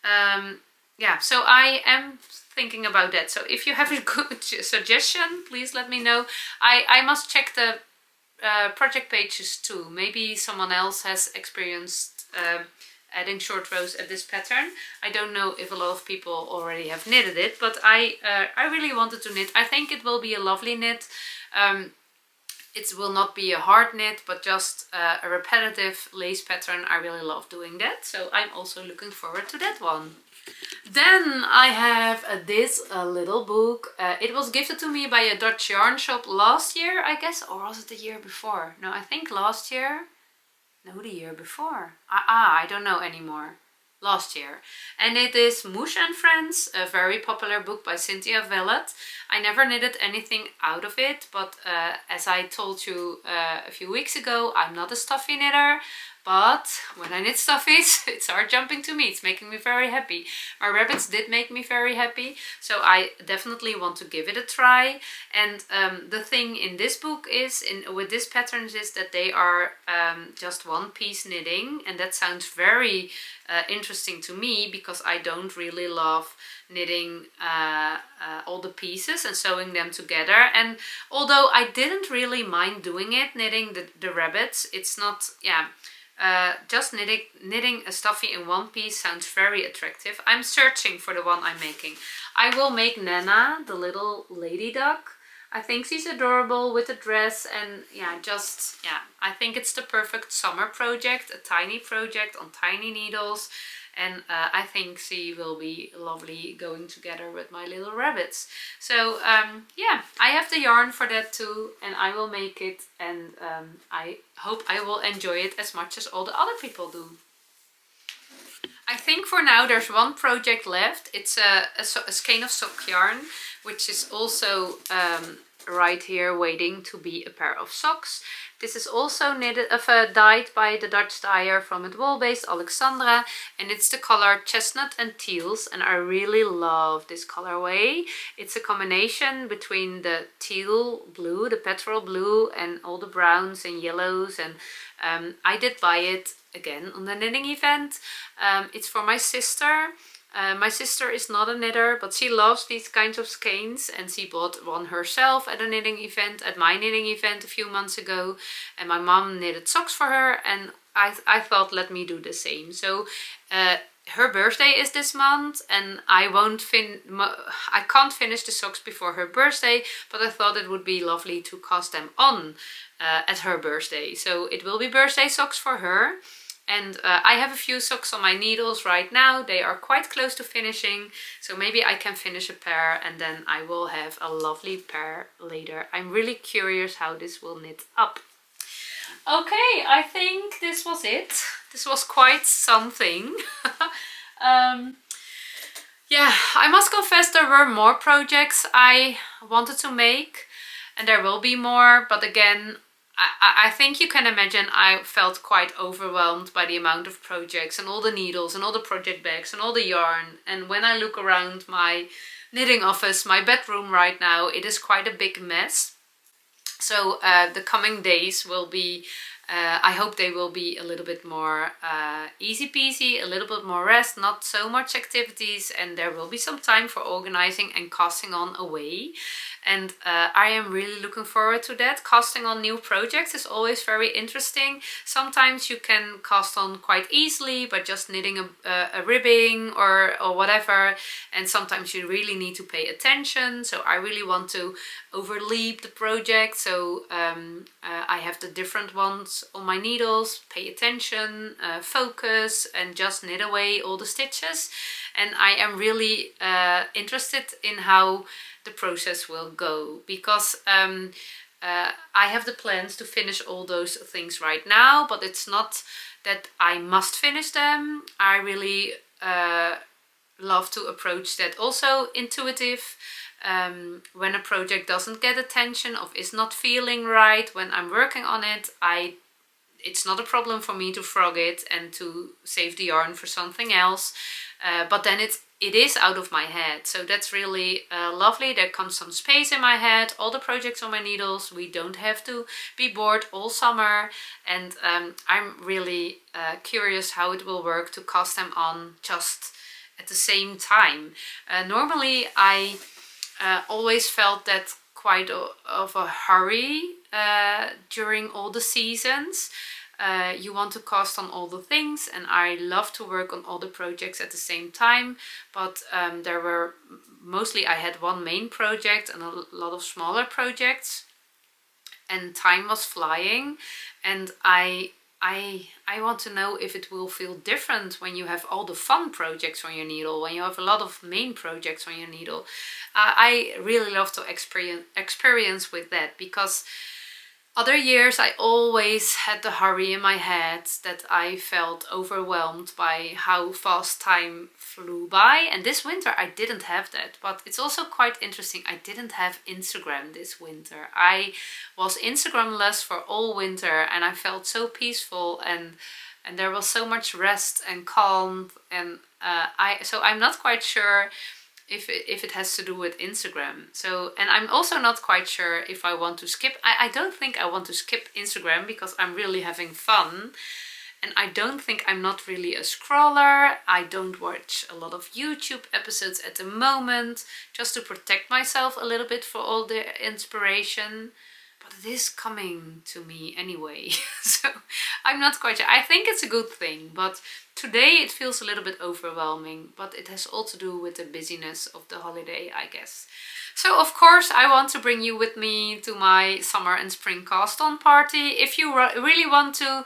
Yeah, so I am thinking about that. So if you have a good suggestion, please let me know. I must check the project pages too. Maybe someone else has experienced adding short rows at this pattern. I don't know if a lot of people already have knitted it, but I really wanted to knit. I think it will be a lovely knit. It will not be a hard knit, but just a repetitive lace pattern. I really love doing that, so I'm also looking forward to that one. Then I have this little book. It was gifted to me by a Dutch yarn shop last year, I guess, or was it the year before? No, I think last year. No, the year before. I don't know anymore. Last year. And it is Mouche and Friends, a very popular book by Cynthia Vellet. I never knitted anything out of it, but as I told you a few weeks ago, I'm not a stuffy knitter. But when I knit stuffies, it starts jumping to me. It's making me very happy. My rabbits did make me very happy, so I definitely want to give it a try. And the thing in this book is, with these patterns, is that they are just one piece knitting, and that sounds very interesting to me because I don't really love knitting all the pieces and sewing them together. And although I didn't really mind doing it, knitting the rabbits, it's not, yeah. Just knitting a stuffy in one piece sounds very attractive. I'm searching for the one I'm making. I will make Nana, the little lady duck. I think she's adorable with a dress, and yeah, I think it's the perfect summer project, a tiny project on tiny needles. And I think she will be lovely going together with my little rabbits. So yeah, I have the yarn for that too, and I will make it, and I hope I will enjoy it as much as all the other people do. I think for now there's one project left. It's a skein of sock yarn, which is also right here waiting to be a pair of socks. This is also dyed by the Dutch dyer from it wool-based Alexandra, and it's the color Chestnut and Teals, and I really love this colorway. It's a combination between the teal blue, the petrol blue, and all the browns and yellows, and I did buy it again on the knitting event. It's for my sister. My sister is not a knitter, but she loves these kinds of skeins, and she bought one herself at a knitting event, at my knitting event a few months ago, and my mom knitted socks for her, and I thought, let me do the same. So her birthday is this month, and I can't finish the socks before her birthday, but I thought it would be lovely to cast them on at her birthday. So it will be birthday socks for her. And I have a few socks on my needles right now. They are quite close to finishing, so maybe I can finish a pair and then I will have a lovely pair later. I'm really curious how this will knit up. Okay, I think this was it. This was quite something. Yeah, I must confess there were more projects I wanted to make, and there will be more, but again, I think you can imagine I felt quite overwhelmed by the amount of projects and all the needles and all the project bags and all the yarn. And when I look around my knitting office, my bedroom right now, it is quite a big mess. So the coming days will be, I hope they will be a little bit more easy peasy, a little bit more rest, not so much activities, and there will be some time for organizing and casting on away. And I am really looking forward to that. Casting on new projects is always very interesting. Sometimes you can cast on quite easily by just knitting a ribbing or whatever, and sometimes you really need to pay attention. So I really want to overleap the project, so I have the different ones on my needles, pay attention, focus, and just knit away all the stitches. And I am really interested in how the process will go, because I have the plans to finish all those things right now, but it's not that I must finish them. I really love to approach that also intuitive. When a project doesn't get attention or is not feeling right when I'm working on it, it's not a problem for me to frog it and to save the yarn for something else. But then it is out of my head. So that's really lovely. There comes some space in my head, all the projects on my needles. We don't have to be bored all summer. And I'm really curious how it will work to cast them on just at the same time. Normally I always felt that quite of a hurry during all the seasons. You want to cast on all the things, and I love to work on all the projects at the same time, but there were mostly, I had one main project and a lot of smaller projects, and time was flying, and I want to know if it will feel different when you have all the fun projects on your needle, when you have a lot of main projects on your needle. I really love to experience with that, because Other years I always had the hurry in my head that I felt overwhelmed by how fast time flew by, and this winter I didn't have that. But it's also quite interesting, I didn't have Instagram this winter. I was Instagramless for all winter and I felt so peaceful, and there was so much rest and calm, and so I'm not quite sure if it has to do with Instagram. So, and I'm also not quite sure if I want to skip. I don't think I want to skip Instagram because I'm really having fun. And I don't think I'm not really a scroller. I don't watch a lot of YouTube episodes at the moment, just to protect myself a little bit for all the inspiration. But it is coming to me anyway. So I'm not quite sure. I think it's a good thing, but today it feels a little bit overwhelming, but it has all to do with the busyness of the holiday, I guess. So of course I want to bring you with me to my summer and spring cast-on party. If you really want to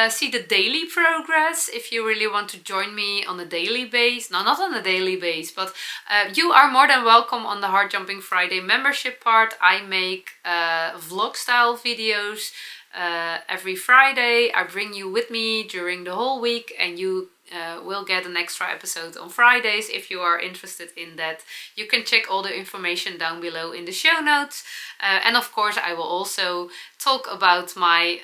see the daily progress, if you really want to join me on a daily base, no, not on a daily base, but you are more than welcome on the Heart Jumping Friday membership part. I make vlog style videos every Friday. I bring you with me during the whole week, and you will get an extra episode on Fridays if you are interested in that. You can check all the information down below in the show notes. And of course I will also talk about my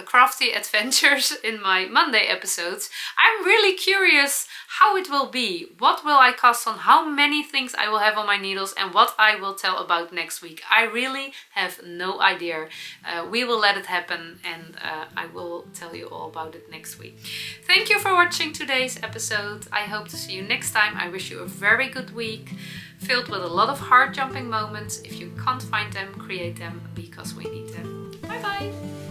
crafty adventures in my Monday episodes. I'm really curious how it will be. What will I cast on? How many things I will have on my needles, and what I will tell about next week. I really have no idea. We will let it happen, and I will tell you all about it next week. Thank you for watching today's episode. I hope to see you next time. I wish you a very good week, filled with a lot of heart jumping moments. If you can't find them, create them, because we need them. Bye bye!